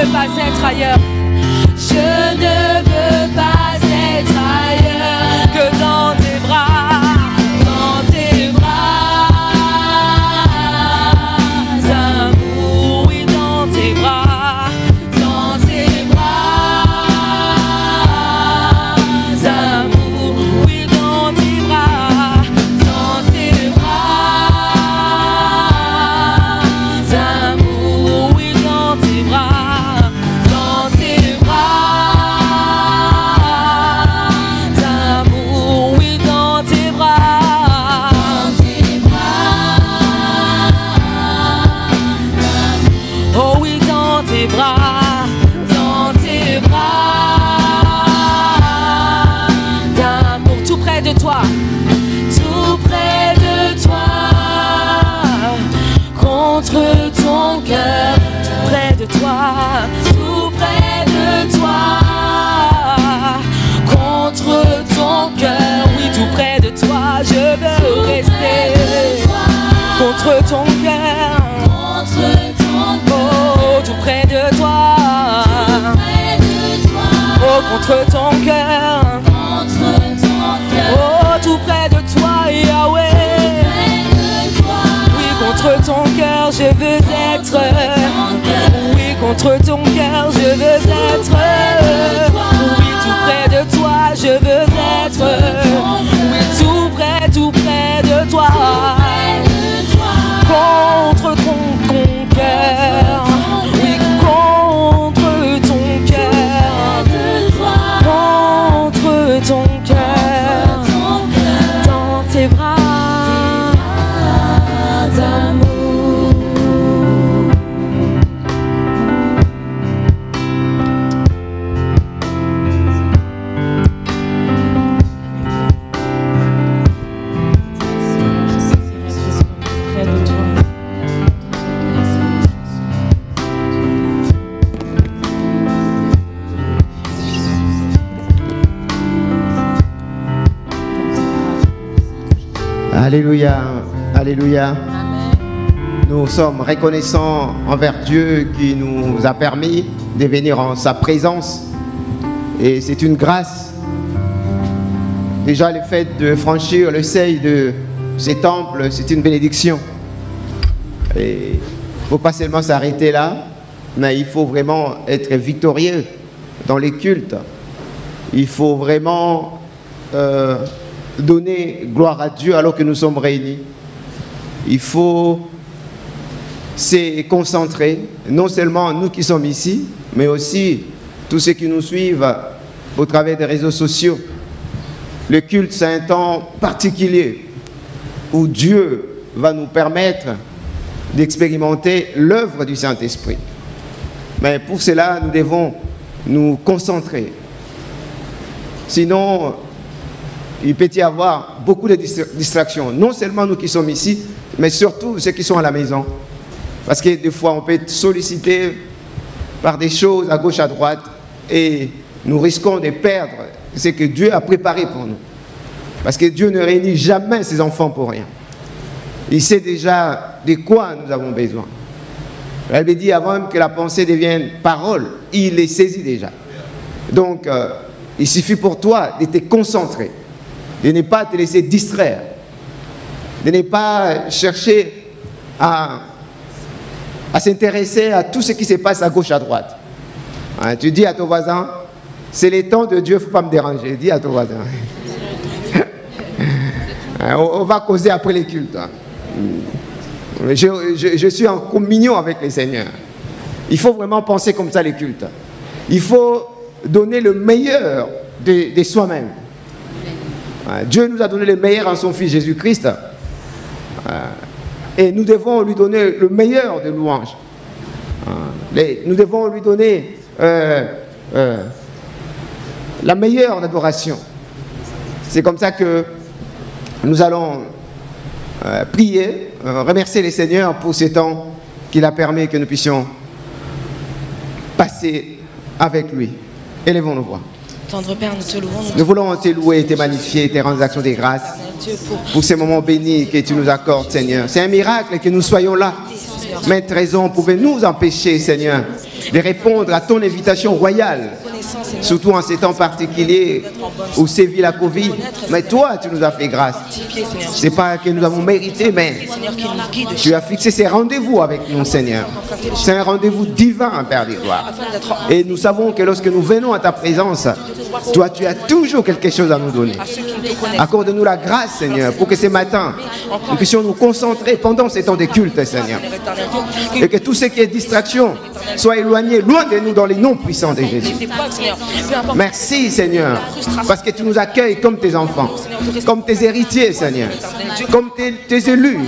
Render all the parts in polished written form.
veux pas être ailleurs. Je ne veux pas être ailleurs que dans tes bras, dans tes bras. Amour, oui, dans tes bras, dans tes bras. Amour, oui, dans tes bras, dans tes bras. Amour, oui, dans tes bras, dans tes bras. Amour, oui, dans tes bras, dans tes bras. Oh oui, dans tes bras, dans tes bras. D'amour, tout près de toi, tout près de toi. Contre ton cœur, tout près de toi, tout près de toi. Contre ton cœur, oui, tout près de toi, je veux rester. Contre ton cœur, oh, tout près de toi. Oh, contre ton cœur, oh, tout près de toi, Yahweh. Oui, contre ton cœur, je veux être. Oui, contre ton cœur, je veux être. Oui, tout près de toi, je veux être. Oui, tout près de toi. Contre ton cœur, oui, contre ton cœur, contre ton cœur, dans tes bras d'amour. Alléluia, alléluia. Nous sommes reconnaissants envers Dieu qui nous a permis de venir en sa présence. Et c'est une grâce. Déjà le fait de franchir le seuil de ces temples, c'est une bénédiction. Et il ne faut pas seulement s'arrêter là, mais il faut vraiment être victorieux dans les cultes. Il faut vraiment donner gloire à Dieu alors que nous sommes réunis. Il faut se concentrer, non seulement nous qui sommes ici, mais aussi tous ceux qui nous suivent au travers des réseaux sociaux. Le culte, c'est un temps particulier où Dieu va nous permettre d'expérimenter l'œuvre du Saint-Esprit. Mais pour cela, nous devons nous concentrer. Sinon, il peut y avoir beaucoup de distractions. Non seulement nous qui sommes ici, mais surtout ceux qui sont à la maison. Parce que des fois, on peut être sollicité par des choses à gauche, à droite, et nous risquons de perdre ce que Dieu a préparé pour nous. Parce que Dieu ne réunit jamais ses enfants pour rien. Il sait déjà de quoi nous avons besoin. Elle me dit, avant même que la pensée devienne parole, il les saisit déjà. Donc, il suffit pour toi de te concentrer, de ne pas te laisser distraire, de ne pas chercher à s'intéresser à tout ce qui se passe à gauche, à droite. Hein, tu dis à ton voisin, c'est le temps de Dieu, il ne faut pas me déranger. Dis à ton voisin. On va causer après les cultes. Je suis en communion avec le Seigneur. Il faut vraiment penser comme ça les cultes. Il faut donner le meilleur de soi-même. Dieu nous a donné le meilleur en son Fils Jésus-Christ. Et nous devons lui donner le meilleur de louanges. Nous devons lui donner la meilleure adoration. C'est comme ça que nous allons prier, remercier le Seigneur pour ce temps qu'il a permis que nous puissions passer avec lui. Élevons nos voix. Tendre Père, nous te louons. Nous voulons te louer, te magnifier, te rendre action de grâce pour ces moments bénis que tu nous accordes, Seigneur. C'est un miracle que nous soyons là. Maintes raisons pouvaient nous empêcher, Seigneur, de répondre à ton invitation royale, surtout en ces temps particuliers où sévit la Covid. Mais toi, tu nous as fait grâce. Ce n'est pas que nous avons mérité, mais tu as fixé ces rendez-vous avec nous, Seigneur. C'est un rendez-vous divin, Père des gloires. Et nous savons que lorsque nous venons à ta présence, toi, tu as toujours quelque chose à nous donner. Accorde-nous la grâce, Seigneur, pour que ce matin, nous puissions nous concentrer pendant ces temps de culte, Seigneur. Et que tout ce qui est distraction soit éloigné loin de nous dans les noms puissants de Jésus. Merci, Seigneur, parce que tu nous accueilles comme tes enfants, comme tes héritiers, Seigneur, comme tes élus,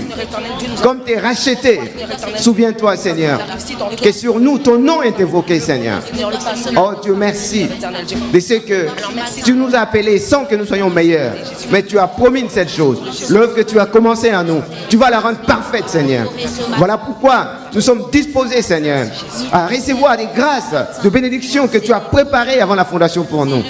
comme tes rachetés. Souviens-toi, Seigneur, que sur nous, ton nom est évoqué, Seigneur. Oh Dieu, merci de ce que tu nous as appelés sans que nous soyons meilleurs. Mais tu as promis cette chose. L'œuvre que tu as commencé à nous, tu vas la rendre parfaite, Seigneur. Voilà pourquoi nous sommes disposés, Seigneur, à recevoir des grâces, de bénédictions que tu as préparées avant la fondation pour nous.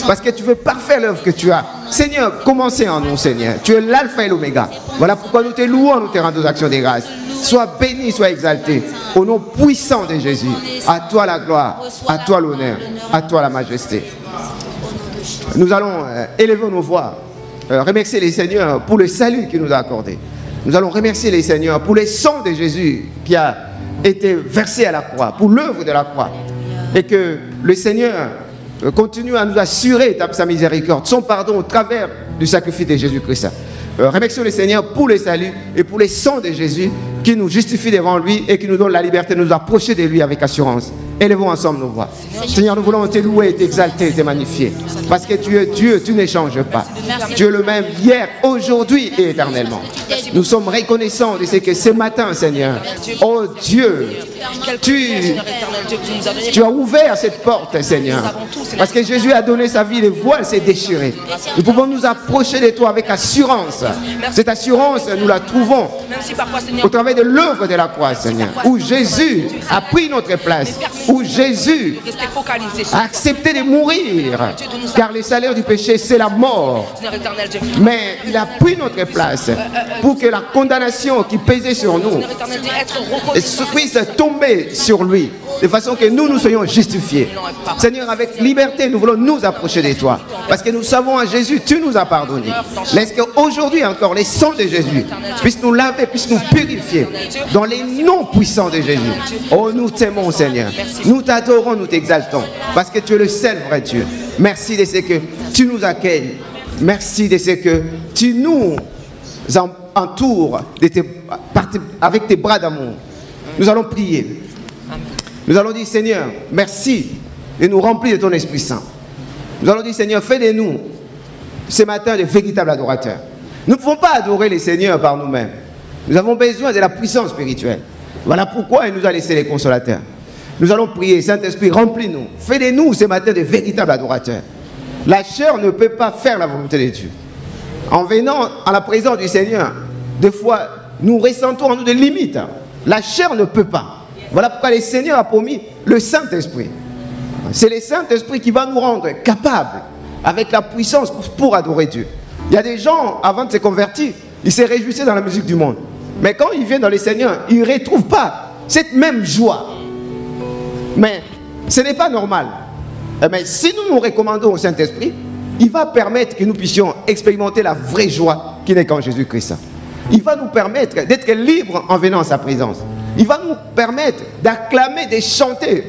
Parce que tu veux parfaire l'œuvre que tu as. Seigneur, commencez en nous, Seigneur. Tu es l'alpha et l'oméga. Voilà pourquoi nous te louons, nous te rendons actions de grâce. Sois béni, sois exalté. Au nom puissant de Jésus. À toi la gloire, à toi l'honneur, à toi la majesté. Nous allons élever nos voix, remercier les Seigneurs pour le salut qu'il nous a accordé. Nous allons remercier les Seigneurs pour le sang de Jésus qui a été versé à la croix, pour l'œuvre de la croix. Et que le Seigneur continue à nous assurer sa miséricorde, son pardon au travers du sacrifice de Jésus-Christ. Remercions le Seigneur pour le salut et pour le sang de Jésus qui nous justifie devant lui et qui nous donne la liberté de nous approcher de lui avec assurance. Élevons ensemble nos voix. Seigneur, nous voulons te louer, t'exalter, te magnifier. Parce que tu es Dieu, tu ne changes pas. Tu es le même hier, aujourd'hui et éternellement. Nous sommes reconnaissants de ce que ce matin, Seigneur, oh Dieu, tu as ouvert cette porte, Seigneur. Parce que Jésus a donné sa vie, le voile s'est déchiré. Nous pouvons nous approcher de toi avec assurance. Cette assurance, nous la trouvons au travers de l'œuvre de la croix, Seigneur, où Jésus a pris notre place, où Jésus a accepté de mourir, car le salaire du péché, c'est la mort. Mais il a pris notre place pour que la condamnation qui pesait sur nous puisse tomber sur lui, de façon que nous soyons justifiés. Seigneur, avec liberté, nous voulons nous approcher de toi, parce que nous savons en Jésus, tu nous as pardonné. Laisse qu'aujourd'hui encore, les sangs de Jésus puissent nous laver, puissent nous purifier, dans les noms puissants de Jésus. Oh, nous t'aimons, Seigneur. Nous t'adorons, nous t'exaltons, parce que tu es le seul vrai Dieu. Merci de ce que tu nous accueilles. Merci de ce que tu nous entoures avec tes bras d'amour. Nous allons prier. Nous allons dire, Seigneur, merci de nous remplir de ton Esprit Saint. Nous allons dire, Seigneur, fais de nous ce matin de véritables adorateurs. Nous ne pouvons pas adorer les Seigneurs par nous-mêmes. Nous avons besoin de la puissance spirituelle. Voilà pourquoi il nous a laissé les consolateurs. Nous allons prier, Saint-Esprit, remplis-nous. Fais de nous ce matin de véritables adorateurs. La chair ne peut pas faire la volonté de Dieu. En venant à la présence du Seigneur, des fois, nous ressentons en nous des limites. La chair ne peut pas. Voilà pourquoi le Seigneur a promis le Saint-Esprit. C'est le Saint-Esprit qui va nous rendre capables, avec la puissance pour adorer Dieu. Il y a des gens, avant de se convertir, ils se réjouissaient dans la musique du monde. Mais quand ils viennent dans le Seigneur, ils ne retrouvent pas cette même joie. Mais ce n'est pas normal. Mais si nous nous recommandons au Saint-Esprit, il va permettre que nous puissions expérimenter la vraie joie qui n'est qu'en Jésus-Christ. Il va nous permettre d'être libres en venant à sa présence. Il va nous permettre d'acclamer, de chanter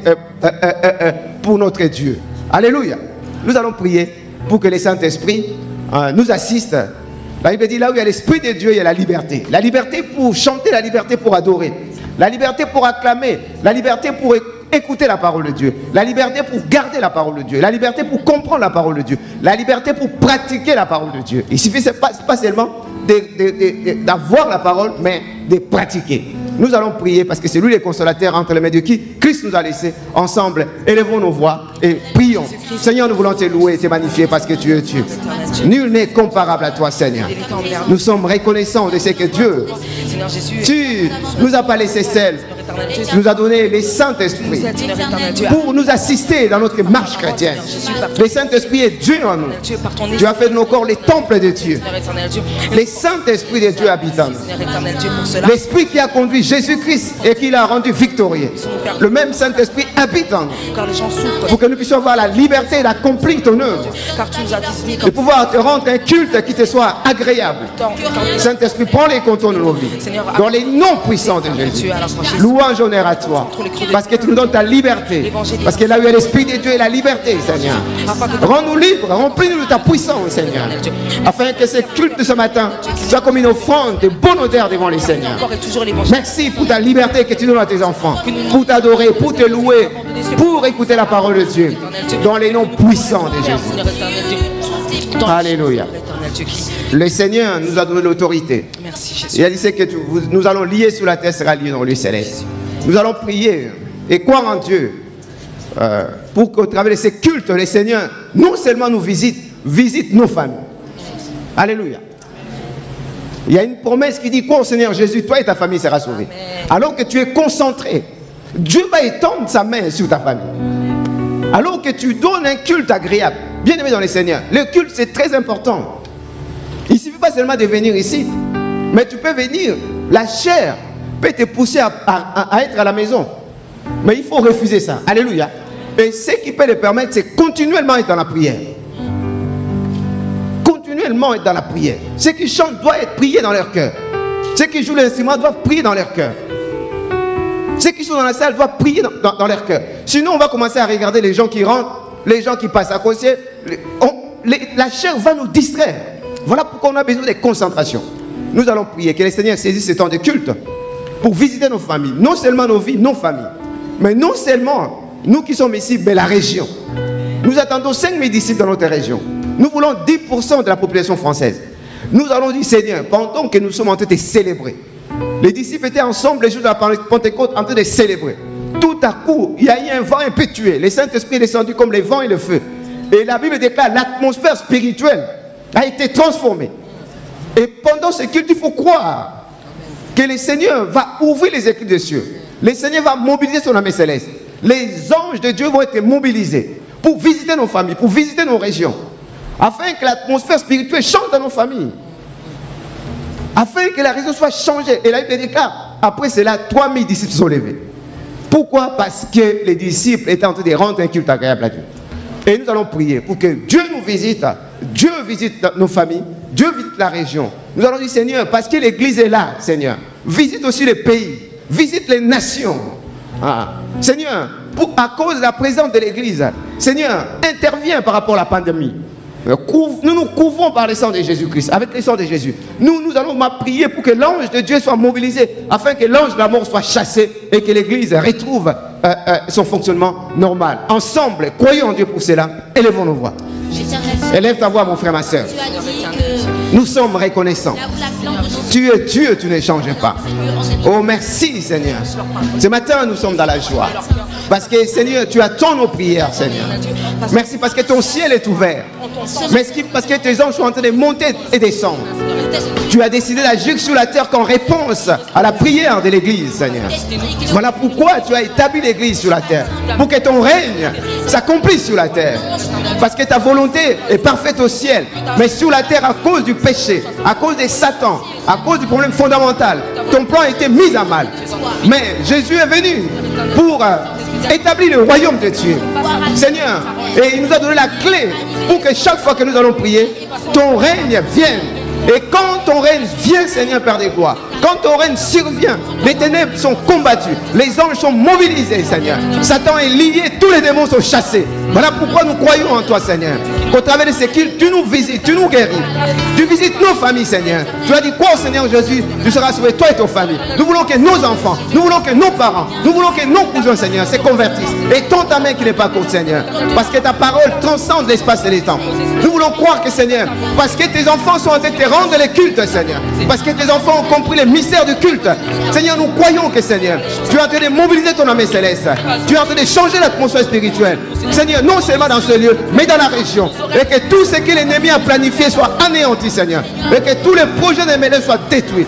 pour notre Dieu. Alléluia. Nous allons prier pour que le Saint-Esprit nous assiste. La Bible dit, là où il y a l'Esprit de Dieu, il y a la liberté. La liberté pour chanter, la liberté pour adorer. La liberté pour acclamer, la liberté pour écouter la parole de Dieu. La liberté pour garder la parole de Dieu. La liberté pour comprendre la parole de Dieu. La liberté pour pratiquer la parole de Dieu. Il suffit pas seulement d'avoir la parole, mais de pratiquer. Nous allons prier parce que c'est lui le consolateur entre les mains de qui Christ nous a laissé. Ensemble, élevons nos voix et prions. Seigneur, nous voulons te louer et te magnifier parce que tu es Dieu. Nul n'est comparable à toi, Seigneur. Nous sommes reconnaissants de ce que Dieu, tu nous as pas laissé seuls. Tu nous as donné les Saint-Esprit pour nous assister dans notre marche chrétienne. Le Saint-Esprit est Dieu en nous. Tu as fait de nos corps les temples de Dieu. Les Saint-Esprit de Dieu habitent en nous. L'Esprit qui a conduit Jésus-Christ et qui l'a rendu victorieux. Le même Saint-Esprit habite en nous. Pour que nous puissions avoir la liberté d'accomplir ton œuvre. De pouvoir te rendre un culte qui te soit agréable. Saint-Esprit, prends les contours de nos vies. Dans les noms puissants de Jésus. Louange, honneur à toi. Parce que tu nous donnes ta liberté. Parce que là où il y a l'Esprit de Dieu et la liberté, Seigneur. Rends-nous libres, remplis-nous de ta puissance, Seigneur. Afin que ce culte de ce matin soit comme une offrande de bonne odeur devant les Seigneurs. Merci pour ta liberté que tu donnes à tes enfants. Pour t'adorer, pour te louer, pour écouter la parole de Dieu. Dans les noms puissants de Jésus. Alléluia. Le Seigneur nous a donné l'autorité. Il a dit que nous allons lier sur la terre sera lié dans le céleste. Nous allons prier et croire en Dieu pour qu'au travers de ces cultes, le Seigneur non seulement nous visite nos familles. Alléluia. Il y a une promesse qui dit quoi au Seigneur Jésus, toi et ta famille sera sauvée. Alors que tu es concentré, Dieu va étendre sa main sur ta famille. Alors que tu donnes un culte agréable, bien aimé dans le Seigneur, le culte c'est très important. Il ne suffit pas seulement de venir ici, mais tu peux venir, la chair peut te pousser à être à la maison. Mais il faut refuser ça. Alléluia. Et ce qui peut le permettre, c'est continuellement être dans la prière. Continuellement être dans la prière. Ceux qui chantent doivent être priés dans leur cœur. Ceux qui jouent l'instrument doivent prier dans leur cœur. Ceux qui sont dans la salle doivent prier dans leur cœur. Sinon, on va commencer à regarder les gens qui rentrent, les gens qui passent à côté. La chair va nous distraire. Voilà pourquoi on a besoin de concentration. Nous allons prier que le Seigneur saisisse ce temps de culte pour visiter nos familles. Non seulement nos vies, nos familles. Mais non seulement nous qui sommes ici, mais la région. Nous attendons 5000 disciples dans notre région. Nous voulons 10% de la population française. Nous allons dire, Seigneur, pendant que nous sommes en train de célébrer, les disciples étaient ensemble les jours de la Pentecôte en train de célébrer. Tout à coup, il y a eu un vent impétueux. Le Saint-Esprit est descendu comme les vents et le feu. Et la Bible déclare l'atmosphère spirituelle a été transformée. Et pendant ce culte, il faut croire que le Seigneur va ouvrir les écrits des cieux. Le Seigneur va mobiliser son armée céleste. Les anges de Dieu vont être mobilisés pour visiter nos familles, pour visiter nos régions. Afin que l'atmosphère spirituelle change dans nos familles. Afin que la région soit changée. Et la Bible déclare, après cela, 3000 disciples sont levés. Pourquoi? Parce que les disciples étaient en train de rendre un culte agréable à Dieu. Et nous allons prier pour que Dieu nous visite. Dieu visite nos familles. Dieu visite la région. Nous allons dire, Seigneur, parce que l'Église est là, Seigneur. Visite aussi les pays. Visite les nations. Seigneur, à cause de la présence de l'Église, Seigneur, interviens par rapport à la pandémie. Nous nous couvrons par le sang de Jésus-Christ, avec le sang de Jésus. Nous allons prier pour que l'ange de Dieu soit mobilisé, afin que l'ange de la mort soit chassé et que l'Église retrouve son fonctionnement normal. Ensemble, croyons en Dieu pour cela. Élevons nos voix. Élève ta voix, mon frère, ma soeur. Nous sommes reconnaissants. Tu es Dieu, tu ne changes pas. Oh, merci, Seigneur. Ce matin, nous sommes dans la joie. Parce que, Seigneur, tu attends nos prières, Seigneur. Merci parce que ton ciel est ouvert. Merci parce que tes anges sont en train de monter et descendre. Tu as décidé d'agir sur la terre qu'en réponse à la prière de l'Église, Seigneur. Voilà pourquoi tu as établi l'Église sur la terre. Pour que ton règne s'accomplisse sur la terre. Parce que ta volonté est parfaite au ciel. Mais sur la terre, à cause du péché, à cause de Satan, à cause du problème fondamental, ton plan a été mis à mal. Mais Jésus est venu pour établir le royaume de Dieu. Seigneur, et il nous a donné la clé pour que chaque fois que nous allons prier, ton règne vienne. Et quand ton règne vient, Seigneur Père des gloires, quand ton règne survient, les ténèbres sont combattues, les anges sont mobilisés, Seigneur. Satan est lié, tous les démons sont chassés. Voilà pourquoi nous croyons en toi, Seigneur. Qu'au travers de ces cultes, tu nous visites, tu nous guéris. Tu visites nos familles, Seigneur. Tu as dit quoi au Seigneur Jésus? Tu seras sauvé, toi et ton famille. Nous voulons que nos enfants, nous voulons que nos parents, nous voulons que nos cousins, Seigneur, se convertissent. Et tends ta main qui n'est pas courte, Seigneur. Parce que ta parole transcende l'espace et les temps. Nous voulons croire que, Seigneur, parce que tes enfants sont en train de te rendre les cultes, Seigneur. Parce que tes enfants ont compris les mystère du culte. Seigneur, nous croyons que Seigneur, tu es en train de mobiliser ton armée céleste. Tu es en train de changer l'atmosphère spirituelle. Seigneur, non seulement dans ce lieu, mais dans la région. Et que tout ce que l'ennemi a planifié soit anéanti, Seigneur. Et que tous les projets des mêlés soient détruits.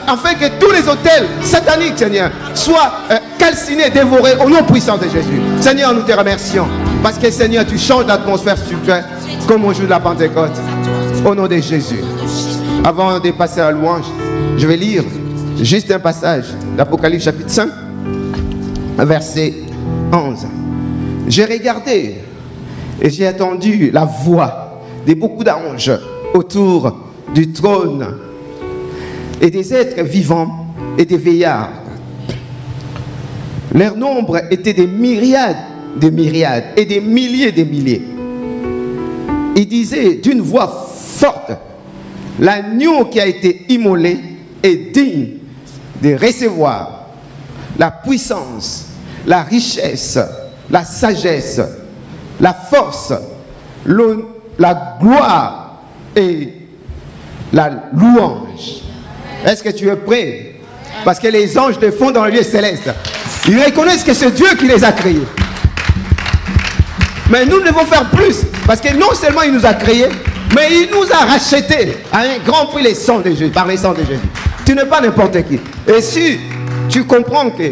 Afin que tous les hôtels sataniques, Seigneur, soient calcinés, dévorés au nom puissant de Jésus. Seigneur, nous te remercions. Parce que Seigneur, tu changes l'atmosphère spirituelle comme au jour de la Pentecôte. Au nom de Jésus. Avant de passer à la louange, je vais lire juste un passage d'Apocalypse chapitre 5, verset 11. J'ai regardé et j'ai entendu la voix de beaucoup d'anges autour du trône et des êtres vivants et des veillards. Leur nombre était des myriades et des milliers. Ils disaient d'une voix forte: l'agneau qui a été immolé est digne de recevoir la puissance, la richesse, la sagesse, la force, la gloire et la louange. Est-ce que tu es prêt? Parce que les anges te font dans le lieu céleste. Ils reconnaissent que c'est Dieu qui les a créés. Mais nous devons faire plus. Parce que non seulement il nous a créés, mais il nous a rachetés à un grand prix les sangs de Jésus, par les sangs de Jésus. Tu n'es pas n'importe qui. Et si tu comprends que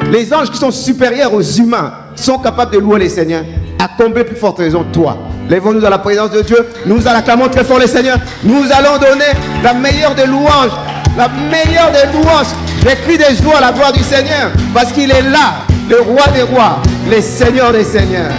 les anges qui sont supérieurs aux humains sont capables de louer les Seigneurs, à combien plus forte raison toi? Lèvons-nous dans la présence de Dieu. Nous acclamons très fort les Seigneurs. Nous allons donner la meilleure des louanges. La meilleure des louanges. Les cris des joies à la gloire du Seigneur. Parce qu'il est là, le roi des rois, le Seigneur des seigneurs.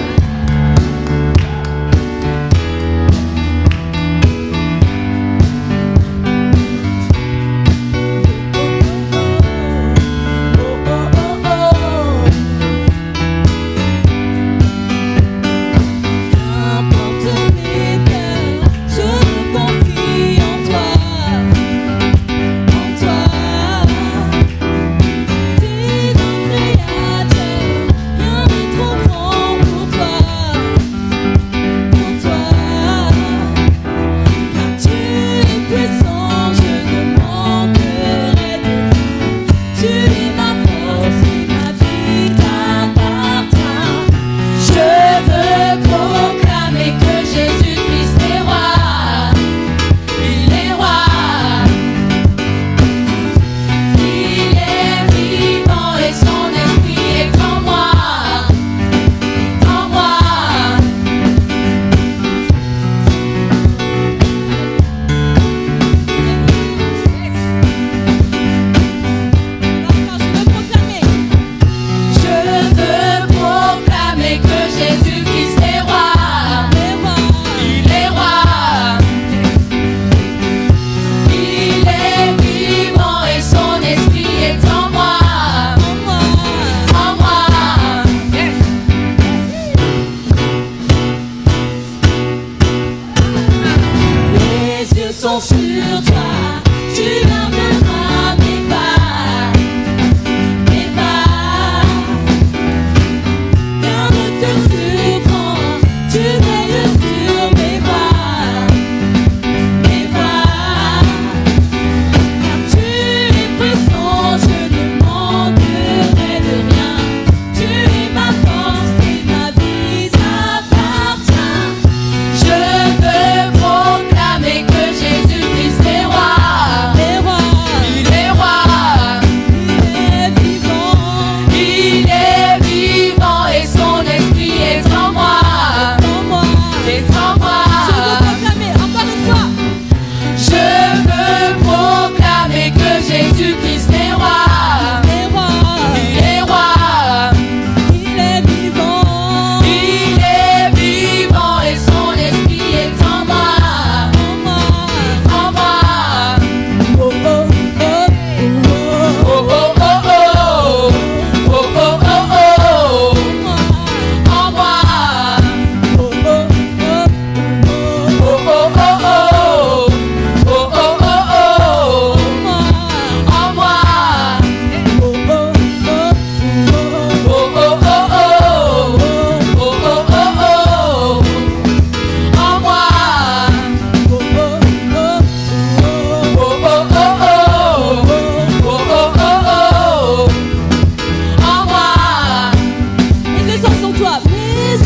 Je veux proclamer que Jésus-Christ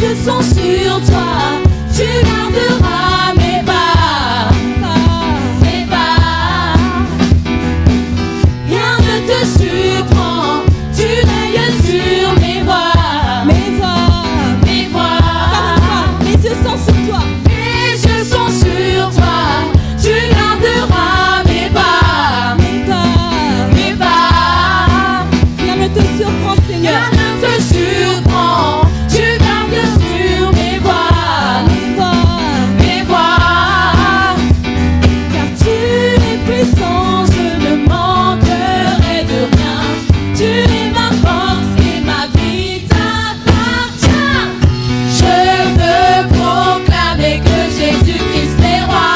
yeux sont sur toi, tu garderas mes pas, mes pas. Rien ne te surprend, tu veilles sur mes voies, mes voies, mes voies. Mes yeux sont sur toi, mes yeux sont sur toi, tu garderas mes pas, mes pas, mes pas. Rien ne te surprend, Seigneur. Rien ne te surprend, tu gardes sur mes voies, mes voies, mes voies. Car tu es puissant, je ne manquerai de rien. Tu es ma force et ma vie t'appartient. Je veux proclamer que Jésus-Christ est roi.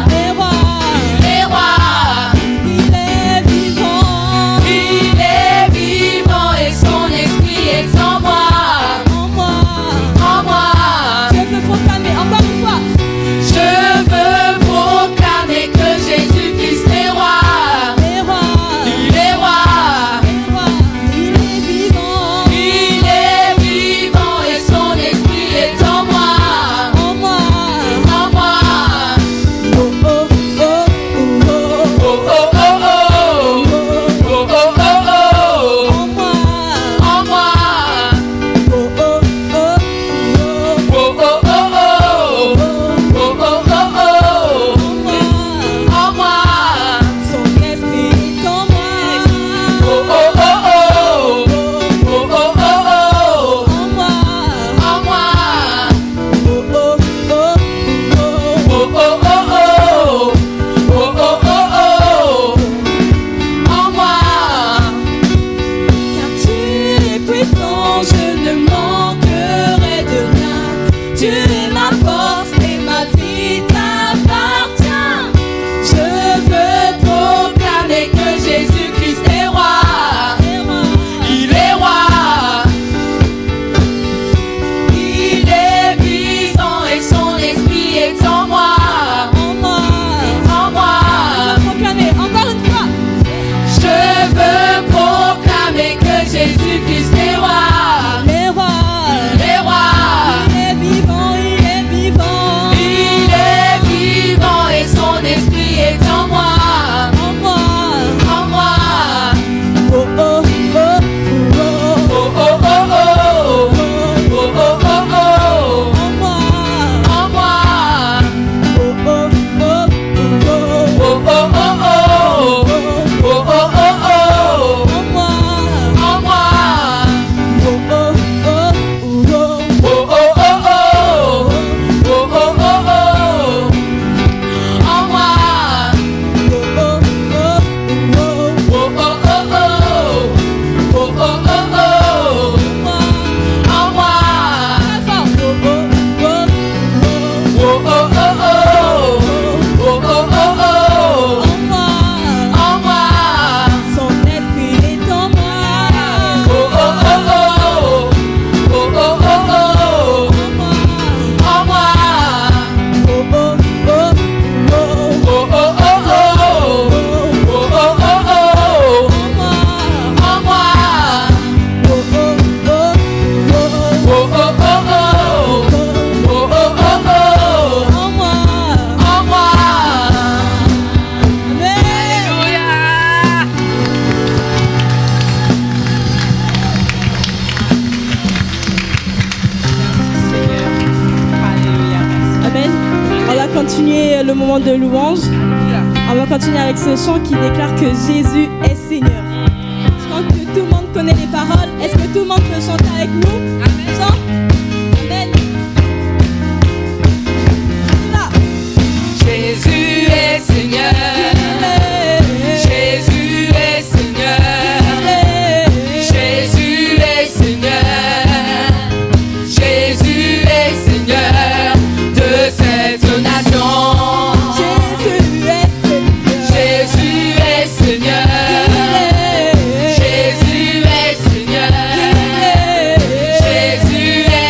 Il est roi, il est roi. Il est vivant, il est vivant et son esprit est en moi, en moi, en moi. Je veux proclamer encore une fois. Je veux proclamer que Jésus-Christ est roi. Il est roi, il est roi, il est vivant, il est vivant et son esprit est en moi, en moi, en moi. Oh oh oh oh oh oh oh oh oh oh oh oh, en moi, en moi. Oh oh oh oh oh oh oh oh oh oh oh, en moi, son esprit est en moi. Oh oh oh oh oh oh oh oh, en moi, en moi. Oh oh oh oh oh oh oh oh oh oh, en moi. Car tu es puissant, je ne manquerai de rien. Tu es ma force et ma vie t'appartient. Je veux proclamer que Jésus-Christ est roi. Il est roi, il est vivant et son esprit est en moi, en moi, en moi. Je veux proclamer encore une fois. Je veux proclamer que Jésus-Christ est roi. Il est roi, il est roi. Il est vivant, il est vivant. Il est vivant et son esprit est en moi, en moi, en moi. Oh oh oh oh oh oh oh oh oh oh oh, en moi, en moi. Oh oh oh oh oh oh oh oh oh oh, en moi, en moi. Oh oh oh oh oh oh oh oh, en moi, son esprit est en moi. Oh oh oh oh oh oh oh oh, en moi, oh oh oh oh oh oh oh oh oh, en moi. Amen. On va continuer le moment de louange. On va continuer avec ce chant qui déclare que Jésus est Seigneur. Je crois que tout le monde connaît les paroles. Est-ce que tout le monde peut chanter avec nous? Chant. Amen. On y va. Jésus est Seigneur. Jésus est Seigneur. Jésus est Seigneur. Jésus est Seigneur de cette nation. Jésus est Seigneur. Jésus est Seigneur. Jésus est Seigneur. Jésus est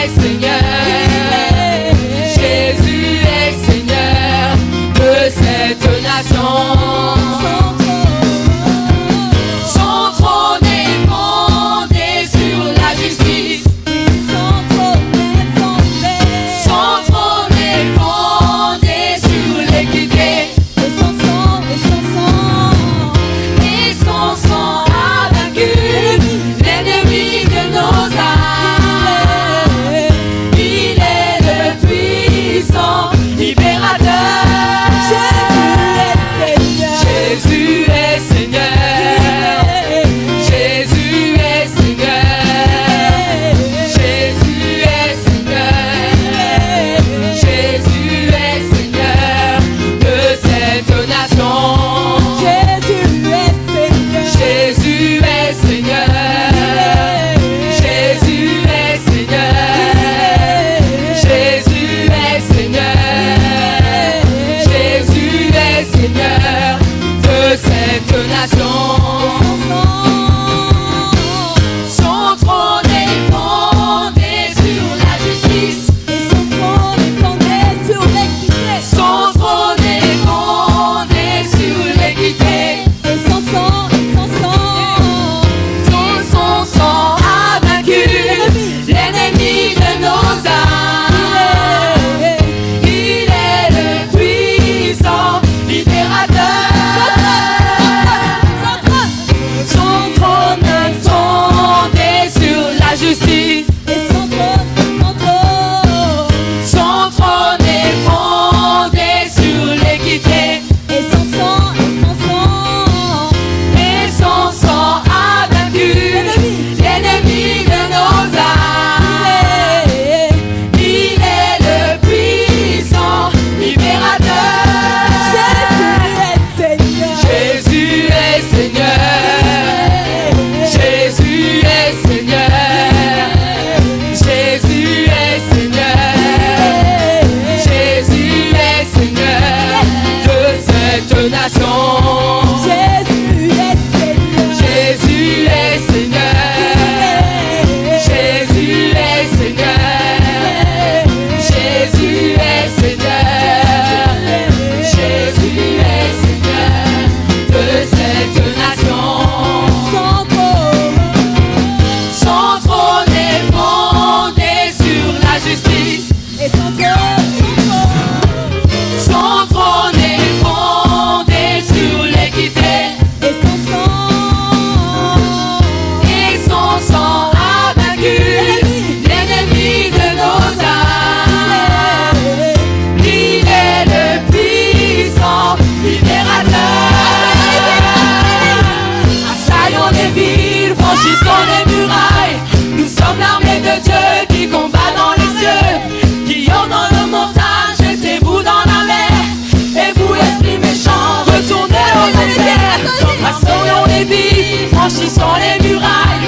franchissons les murailles.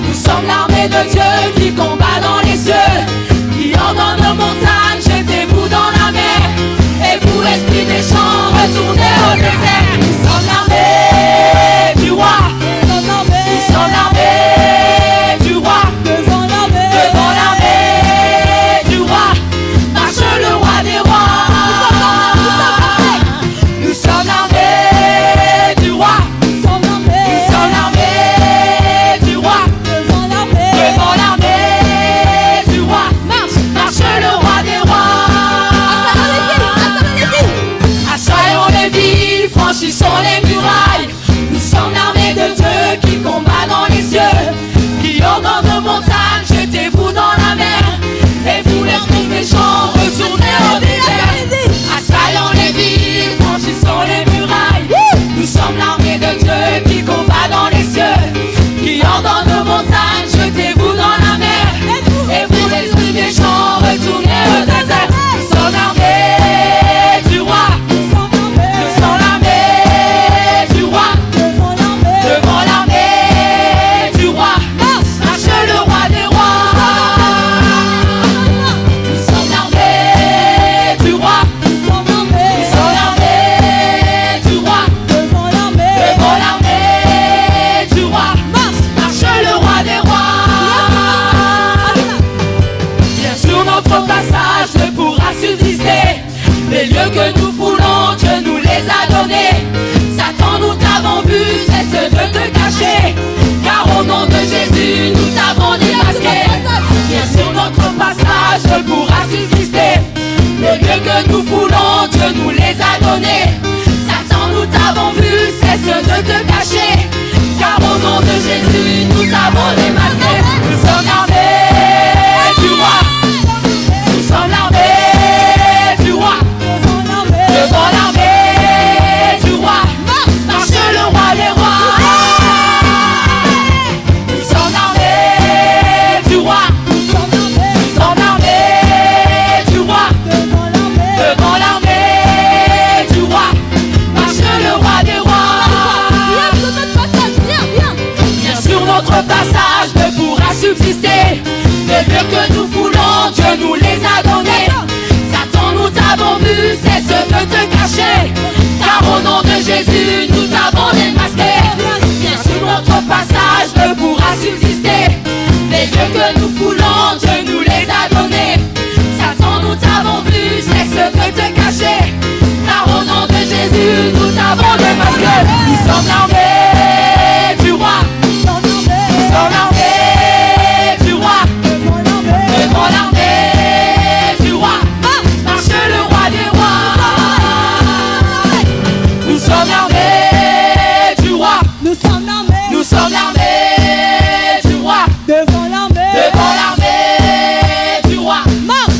Nous sommes l'armée de Dieu qui combat dans les cieux, qui ordonne nos montagnes, jetez-vous dans la mer. Et vous, esprits méchants, retournez au désert. Nous sommes l'armée du roi. Nous sommes l'armée du roi. Devant l'armée du roi marche le roi des rois. Nous sommes l'armée du roi. Nous sommes l'armée du roi. Devant l'armée du roi marche le roi des rois. Assaillons les villes, franchissons les murailles. Nous sommes l'armée de Dieu qui combat dans les cieux, qui ordonne nos montagnes, jetez-vous dans la mer. Et vous, l'esprit méchant, retournez au désert. Assaillons les villes, franchissons les murailles. Nous sommes l'armée de Dieu qui combat dans les cieux, qui ordonne nos montagnes, jetez-vous dans la mer. Et vous, l'esprit méchant, retournez au désert. Nous sommes l'armée du roi. Nous sommes l'armée du roi. Devant l'armée du roi marche le roi des rois. Nous sommes l'armée du roi. Nous sommes l'armée du roi. Devant l'armée du roi marche le roi des rois. Bien sûr, notre passage ne pourra subsister. Les lieux que nous foulons, Dieu nous les a donnés. Satan, nous t'avons vu, cesse de te cacher, car au nom de Jésus, nous t'avons démasqué. Bien sûr, notre passage ne pourra subsister. Les lieux que nous foulons, Dieu nous les a donnés. Satan, nous t'avons vu, cesse de te cacher, car au nom de Jésus, nous t'avons démasqué. Nous sommes l'armée du roi. Nous sommes l'armée du roi. Devant l'armée du roi marche le roi des rois. Nous sommes l'armée du roi. Nous sommes l'armée du roi. Devant l'armée du roi marche le roi des rois. Bien sûr, notre passage ne pourra subsister. Les lieux que nous foulons, Dieu nous les a donnés. Satan, nous t'avons vu, cesse de te cacher, car au nom de Jésus, nous t'avons démasqué. Bien sûr, notre passage ne pourra subsister. Les lieux que nous foulons, Dieu nous les a donnés. Satan, nous t'avons vu, cesse de te cacher, car au nom de Jésus, nous t'avons démasqué. Nous sommes l'armée du roi. Nous sommes l'armée du roi. Devant l'armée du roi marche le roi des rois. Nous sommes l'armée du roi. Nous sommes l'armée du roi. Devant l'armée du roi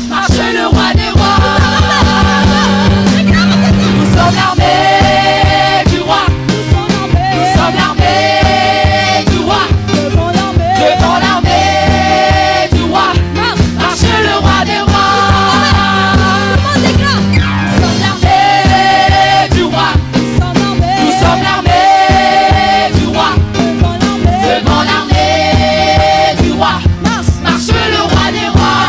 marche le roi des rois. Nous sommes l'armée du roi. Nous sommes l'armée du roi. Devant l'armée du roi marche le roi des rois. Nous sommes l'armée du roi. Nous sommes l'armée du roi. Devant l'armée du roi marche le roi des rois.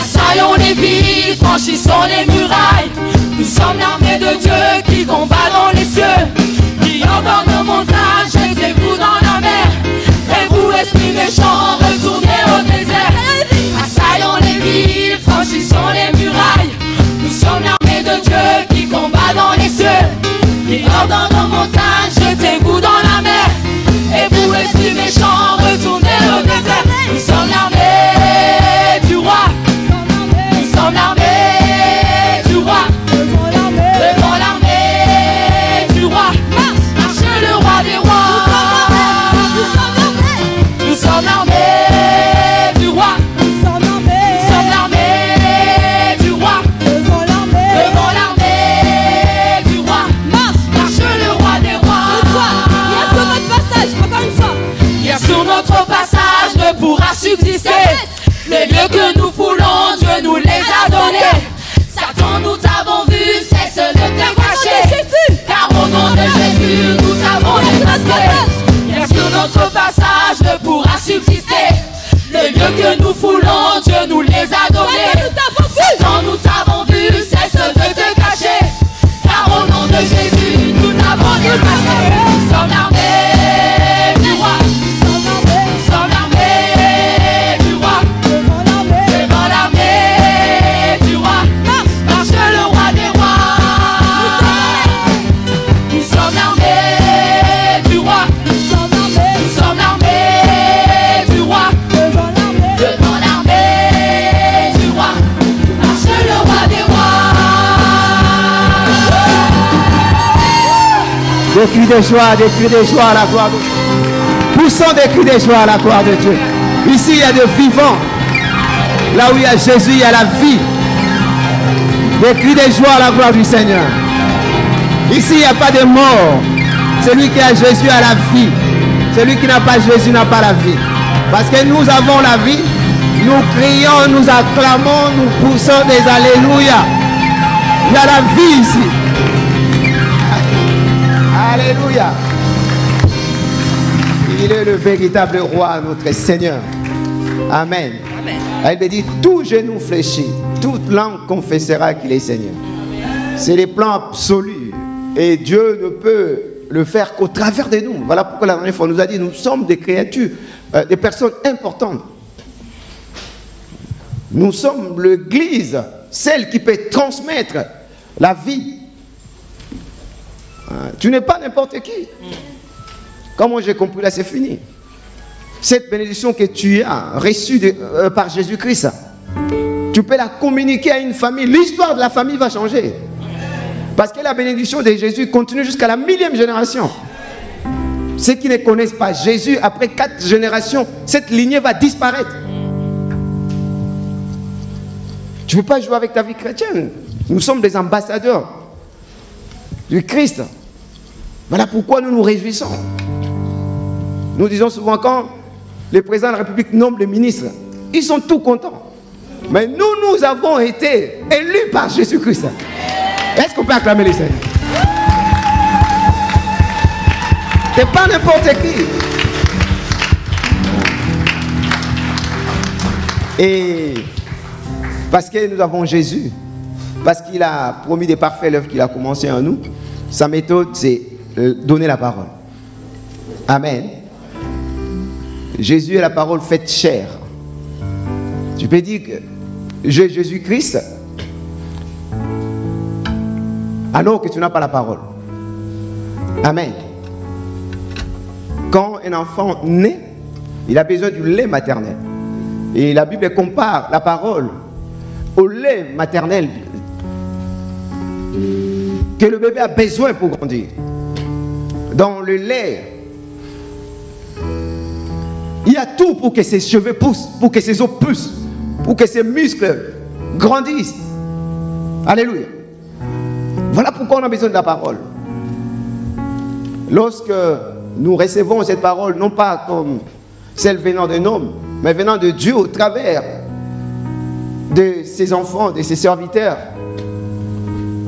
Assaillons les villes, franchissons les murailles. Nous sommes l'armée de Dieu qui combat dans les cieux, qui ordonne nos montagnes, jetez-vous dans la mer. Et vous, esprits méchants, retournez au désert. Assaillons les villes, franchissons les murailles. Nous sommes l'armée de Dieu qui combat dans les cieux, qui ordonne nos montagnes, jetez-vous dans la mer. Et vous, esprits méchants, retournez au désert. Nous sommes l'armée du roi. Nous sommes l'armée du roi. Devant l'armée du roi marche le roi des rois. Nous sommes l'armée du roi. Nous sommes l'armée du roi. Devant l'armée du roi marche le roi des rois. Bien sûr, notre passage ne pourra subsister. Les lieux que nous foulons, Dieu nous les a donnés. Satan, nous t'avons vu, cesse de te cacher, car au nom de Jésus, nous t'avons Rien sur notre passage ne pourra subsister. Les lieux que nous foulons, Dieu nous les a donnés. Quand nous t'avons vu, cesse de te cacher. Car au nom de Jésus, nous t'avons démarqué. Nous sommes l'armée du roi. Nous sommes l'armée du roi. Devant l'armée du roi, marche le roi des rois. Nous sommes l'armée du roi. Nous sommes l'armée du roi. Devant l'armée du roi, marche le roi des rois. Des cris de joie à la gloire de Dieu. Poussons des cris de joie à la gloire de Dieu. Ici, il y a de vivants. Là où il y a Jésus, il y a la vie. Des cris de joie à la gloire du Seigneur. Ici, il n'y a pas de mort. Celui qui a Jésus a la vie. Celui qui n'a pas Jésus n'a pas la vie. Parce que nous avons la vie. Nous crions, nous acclamons, nous poussons des alléluia. Il y a la vie ici. Alléluia. Il est le véritable roi, notre Seigneur. Amen. Elle me dit, tout genou fléchit, toute langue confessera qu'il est Seigneur. C'est les plans absolus. Et Dieu ne peut le faire qu'au travers de nous. Voilà pourquoi la dernière fois on nous a dit, nous sommes des créatures, des personnes importantes. Nous sommes l'Église, celle qui peut transmettre la vie. Tu n'es pas n'importe qui. Comment j'ai compris là, c'est fini. Cette bénédiction que tu as reçue par Jésus-Christ, tu peux la communiquer à une famille. L'histoire de la famille va changer. Parce que la bénédiction de Jésus continue jusqu'à la 1000e génération. Ceux qui ne connaissent pas Jésus, après 4 générations, cette lignée va disparaître. Tu ne peux pas jouer avec ta vie chrétienne. Nous sommes des ambassadeurs du Christ. Voilà pourquoi nous nous réjouissons. Nous disons souvent, quand les présidents de la République nomment les ministres, ils sont tout contents. Mais nous avons été élus par Jésus-Christ. Est-ce qu'on peut acclamer les Seigneurs? C'est pas n'importe qui. Et parce que nous avons Jésus, parce qu'il a promis de parfaire l'œuvre qu'il a commencé en nous, sa méthode, c'est donner la parole. Amen. Jésus est la parole faite chair. Tu peux dire que j'ai Jésus-Christ alors que tu n'as pas la parole. Amen. Quand un enfant naît, il a besoin du lait maternel. Et la Bible compare la parole au lait maternel que le bébé a besoin pour grandir. Dans le lait, il y a tout pour que ses cheveux poussent, pour que ses os poussent, pour que ses muscles grandissent. Alléluia. Voilà pourquoi on a besoin de la parole. Lorsque nous recevons cette parole, non pas comme celle venant d'un homme, mais venant de Dieu au travers de ses enfants, de ses serviteurs,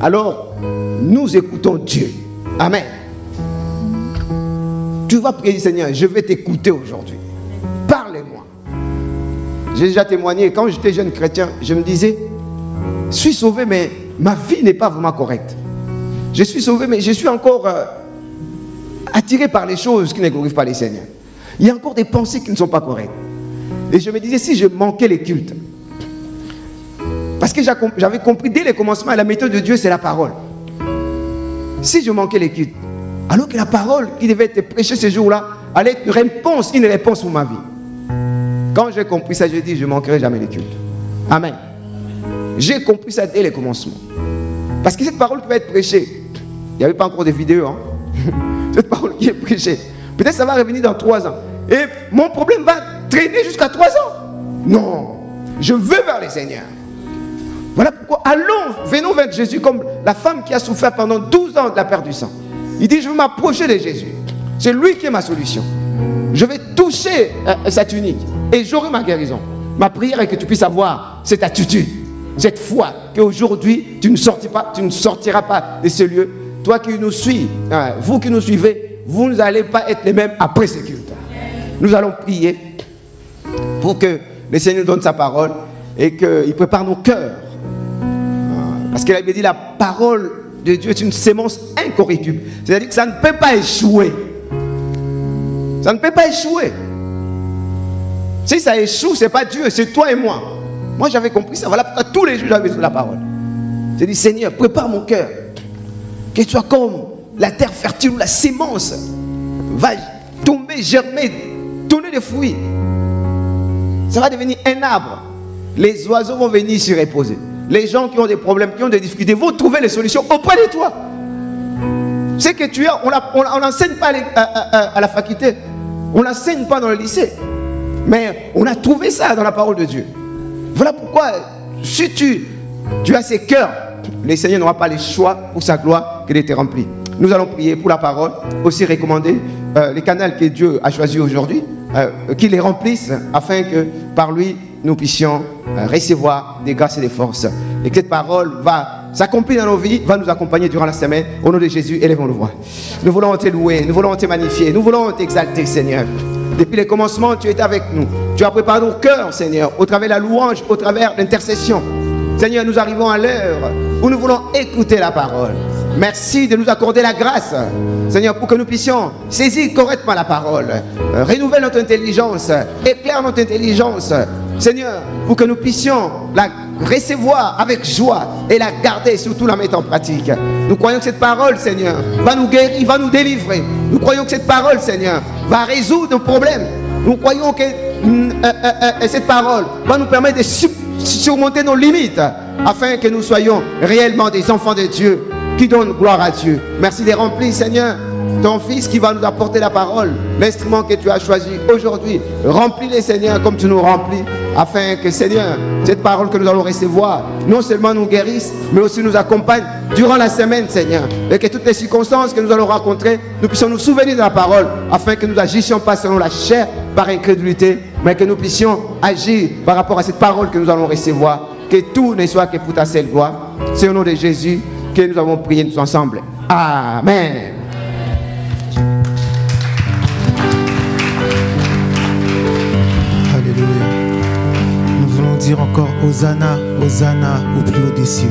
alors nous écoutons Dieu. Amen. Tu vas prier, Seigneur, je vais t'écouter aujourd'hui. Parlez-moi. J'ai déjà témoigné, quand j'étais jeune chrétien, je me disais, je suis sauvé, mais ma vie n'est pas vraiment correcte. Je suis sauvé, mais je suis encore attiré par les choses qui ne glorifient pas les Seigneurs. Il y a encore des pensées qui ne sont pas correctes. Et je me disais, si je manquais les cultes, parce que j'avais compris dès le commencement, la méthode de Dieu, c'est la parole. Si je manquais les cultes, alors que la parole qui devait être prêchée ce jour-là allait être une réponse pour ma vie. Quand j'ai compris ça, j'ai dit, je ne manquerai jamais les cultes. Amen. J'ai compris ça dès le commencement. Parce que cette parole qui va être prêchée, il n'y avait pas encore de vidéo, hein? Cette parole qui est prêchée, peut-être ça va revenir dans 3 ans. Et mon problème va traîner jusqu'à 3 ans. Non, je veux vers le Seigneur. Voilà pourquoi, venons vers Jésus comme la femme qui a souffert pendant 12 ans de la perte du sang. Il dit, je veux m'approcher de Jésus. C'est lui qui est ma solution. Je vais toucher sa tunique et j'aurai ma guérison. Ma prière est que tu puisses avoir cette attitude, cette foi, qu'aujourd'hui tu ne sortiras pas de ce lieu. Toi qui nous suis, vous qui nous suivez, vous n'allez pas être les mêmes après ce culte. Nous allons prier pour que le Seigneur nous donne sa parole et qu'il prépare nos cœurs. Parce qu'il avait dit la parole de Dieu est une sémence incorruptible. C'est-à-dire que ça ne peut pas échouer. Ça ne peut pas échouer. Si ça échoue, ce n'est pas Dieu, c'est toi et moi. Moi j'avais compris ça. Voilà pourquoi tous les jours j'avais besoin de la parole. J'ai dit Seigneur, prépare mon cœur. Qu'il soit comme la terre fertile où la sémence va tomber, germer, donner des fruits. Ça va devenir un arbre. Les oiseaux vont venir s'y reposer. Les gens qui ont des problèmes, qui ont des difficultés, vont trouver les solutions auprès de toi. C'est que tu as, on n'enseigne pas à la faculté, on n'enseigne pas dans le lycée, mais on a trouvé ça dans la parole de Dieu. Voilà pourquoi, si tu as ces cœurs, le Seigneur n'aura pas le choix pour sa gloire qu'elle était remplie. Nous allons prier pour la parole, aussi recommander les canaux que Dieu a choisis aujourd'hui, qu'il les remplisse afin que par lui nous puissions recevoir des grâces et des forces. Et que cette parole va s'accomplir dans nos vies, va nous accompagner durant la semaine. Au nom de Jésus, élevons nos voix. Nous voulons te louer, nous voulons te magnifier, nous voulons t'exalter, Seigneur. Depuis le commencement, tu es avec nous. Tu as préparé nos cœurs, Seigneur, au travers de la louange, au travers de l'intercession. Seigneur, nous arrivons à l'heure où nous voulons écouter la parole. Merci de nous accorder la grâce, Seigneur, pour que nous puissions saisir correctement la parole. Renouvelle notre intelligence, éclaire notre intelligence, Seigneur, pour que nous puissions la recevoir avec joie et la garder, surtout la mettre en pratique. Nous croyons que cette parole, Seigneur, va nous guérir, va nous délivrer. Nous croyons que cette parole, Seigneur, va résoudre nos problèmes. Nous croyons que cette parole va nous permettre de surmonter nos limites afin que nous soyons réellement des enfants de Dieu qui donnent gloire à Dieu. Merci de remplir, Seigneur, ton Fils qui va nous apporter la parole, l'instrument que tu as choisi aujourd'hui. Remplis-les, Seigneur, comme tu nous remplis, afin que, Seigneur, cette parole que nous allons recevoir, non seulement nous guérisse, mais aussi nous accompagne durant la semaine, Seigneur. Et que toutes les circonstances que nous allons rencontrer, nous puissions nous souvenir de la parole, afin que nous n'agissions pas selon la chair par incrédulité, mais que nous puissions agir par rapport à cette parole que nous allons recevoir. Que tout ne soit que pour ta seule gloire. C'est au nom de Jésus que nous avons prié tous ensemble. Amen. Alléluia. Nous voulons dire encore Hosanna, Hosanna au plus haut des cieux.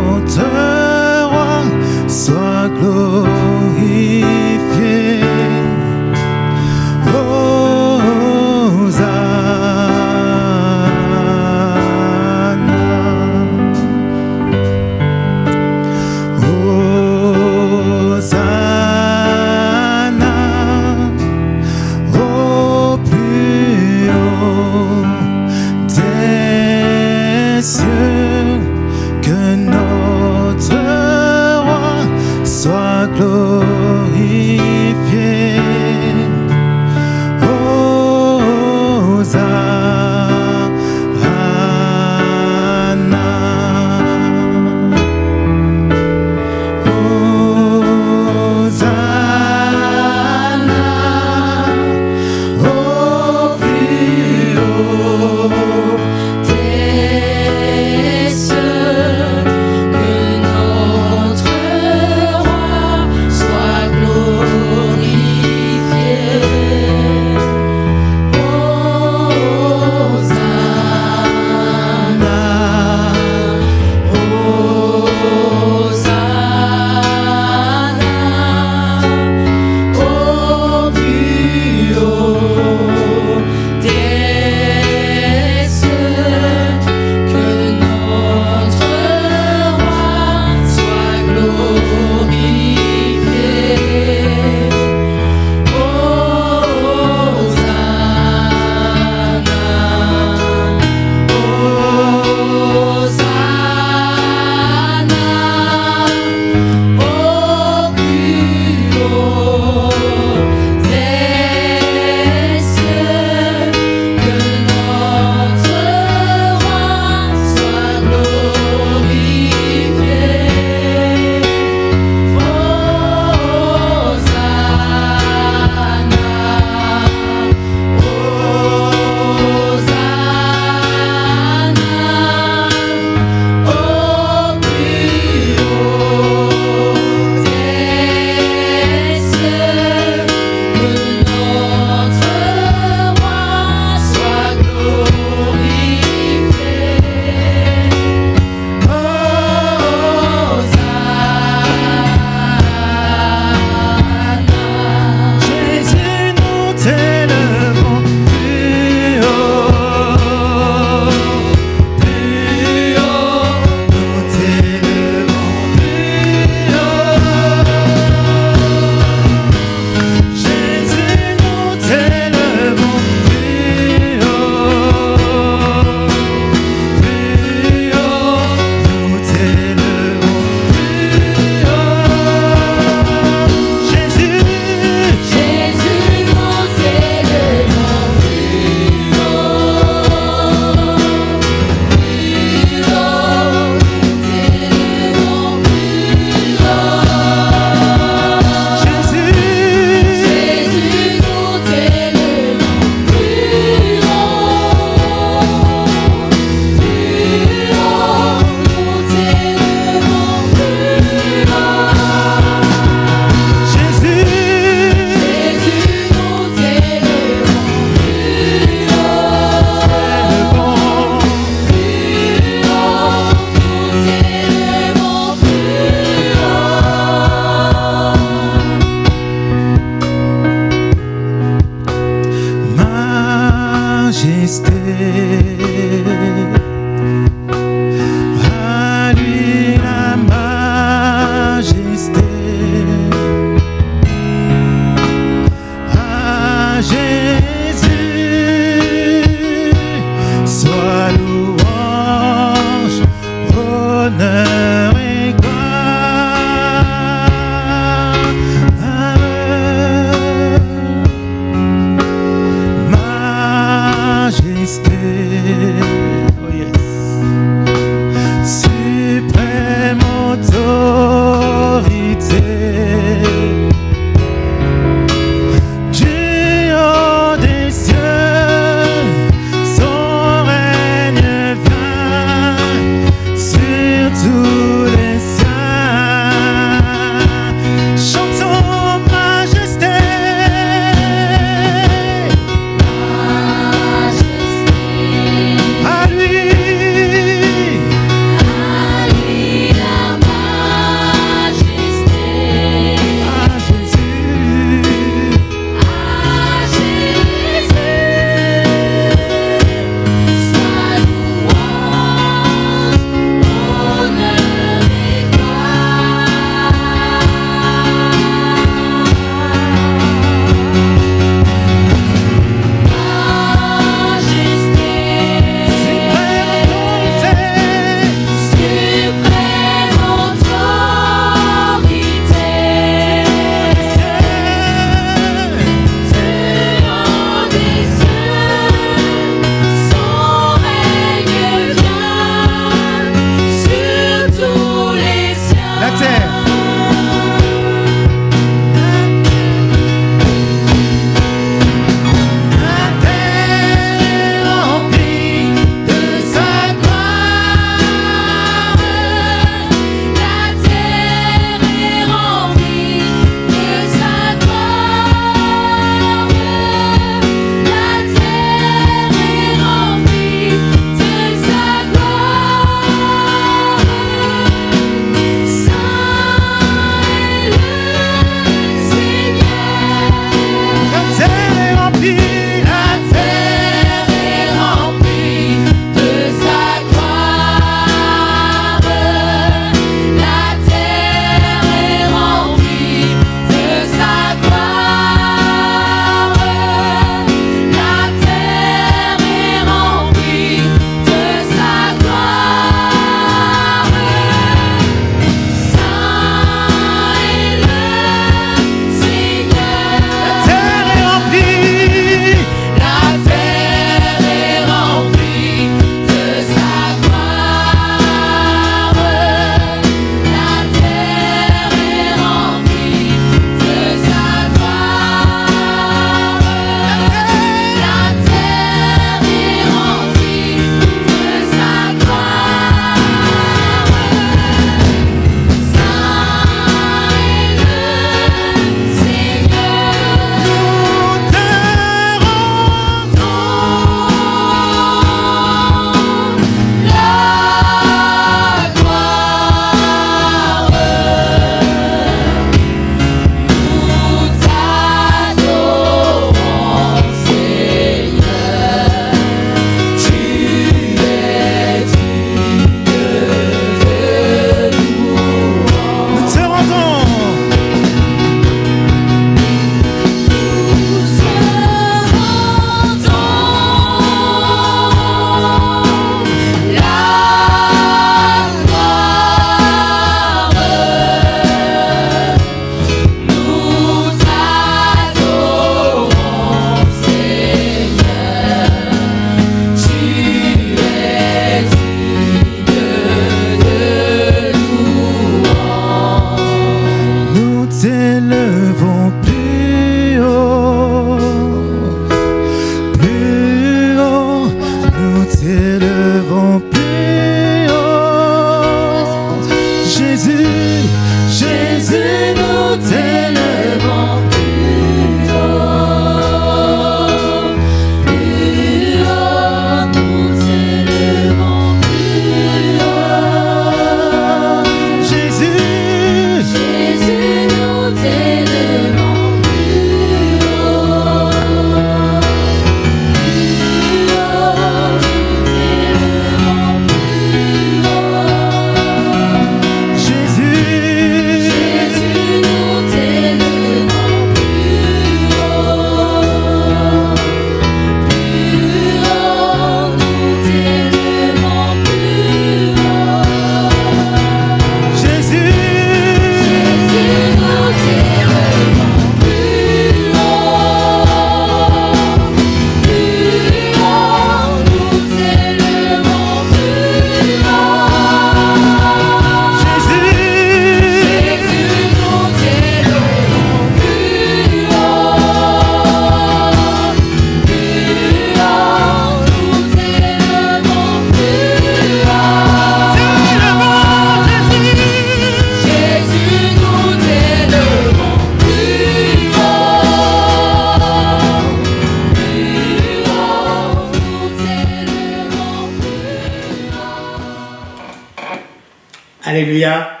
Alléluia.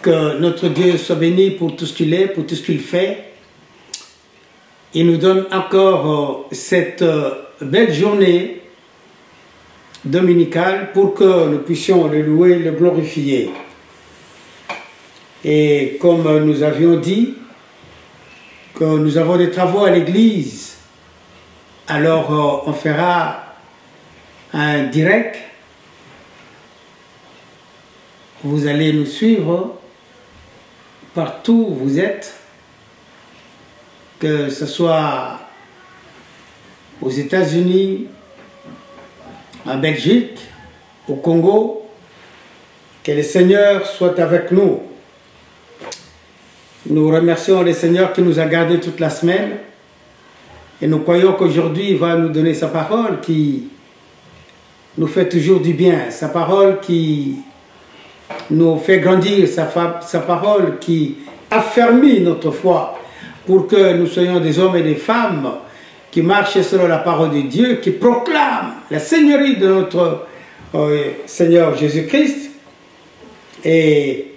Que notre Dieu soit béni pour tout ce qu'il est, pour tout ce qu'il fait. Il nous donne encore cette belle journée dominicale pour que nous puissions le louer, le glorifier. Et comme nous avions dit que nous avons des travaux à l'église, alors on fera un direct. Vous allez nous suivre partout où vous êtes, que ce soit aux États-Unis, en Belgique, au Congo. Que le Seigneur soit avec nous. Nous remercions le Seigneur qui nous a gardés toute la semaine et nous croyons qu'aujourd'hui il va nous donner sa parole qui nous fait toujours du bien, sa parole qui nous fait grandir, sa parole qui affermit notre foi pour que nous soyons des hommes et des femmes qui marchent selon la parole de Dieu, qui proclament la seigneurie de notre Seigneur Jésus-Christ. Et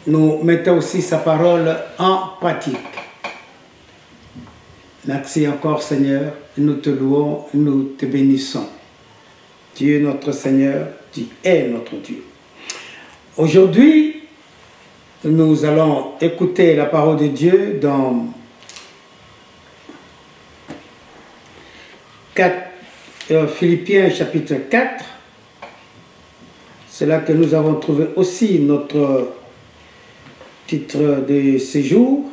nous mettons aussi sa parole en pratique. Merci encore Seigneur, nous te louons, nous te bénissons. Tu es notre Seigneur, tu es notre Dieu. Aujourd'hui, nous allons écouter la parole de Dieu dans Philippiens chapitre 4. C'est là que nous avons trouvé aussi notre titre de séjour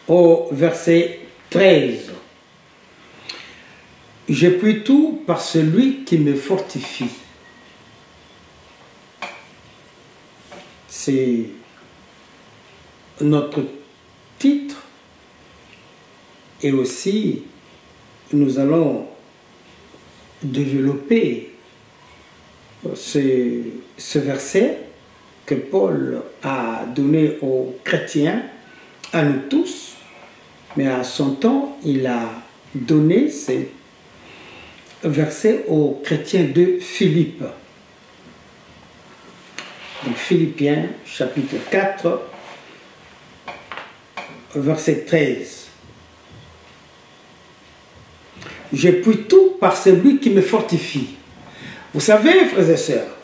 au verset 13. Je puis tout par celui qui me fortifie. C'est notre titre et aussi nous allons développer ce verset que Paul a donné aux chrétiens, à nous tous, mais à son temps, il a donné ces versets aux chrétiens de Philippe. Donc Philippiens chapitre 4, verset 13. Je puis tout par celui qui me fortifie. Vous savez, frères et sœurs,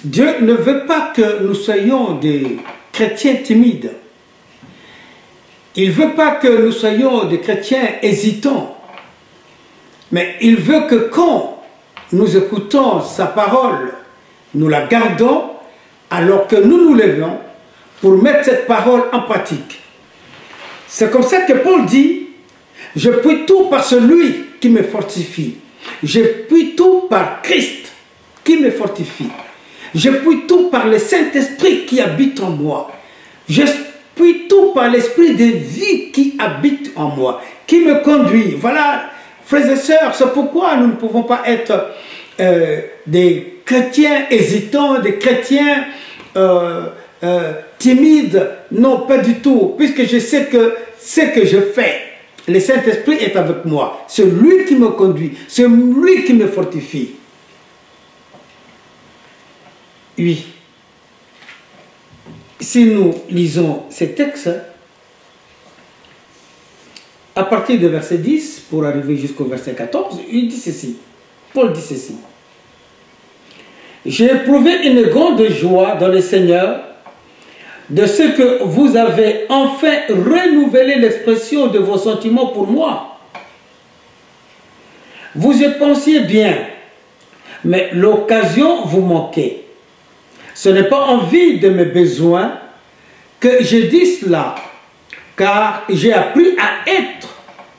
Dieu ne veut pas que nous soyons des chrétiens timides. Il ne veut pas que nous soyons des chrétiens hésitants. Mais il veut que quand nous écoutons sa parole, nous la gardons, alors que nous nous levons pour mettre cette parole en pratique. C'est comme ça que Paul dit, je puis tout par celui qui me fortifie. Je puis tout par Christ qui me fortifie. Je puis tout par le Saint-Esprit qui habite en moi. Je puis tout par l'Esprit de vie qui habite en moi, qui me conduit. Voilà, frères et sœurs, c'est pourquoi nous ne pouvons pas être des chrétiens hésitants, des chrétiens timides. Non, pas du tout, puisque je sais que ce que je fais, le Saint-Esprit est avec moi. C'est lui qui me conduit, c'est lui qui me fortifie. Oui. Si nous lisons ces textes, à partir du verset 10, pour arriver jusqu'au verset 14, il dit ceci. Paul dit ceci. J'ai éprouvé une grande joie dans le Seigneur de ce que vous avez enfin renouvelé l'expression de vos sentiments pour moi. Vous y pensiez bien, mais l'occasion vous manquait. Ce n'est pas en vue de mes besoins que je dis cela, car j'ai appris à être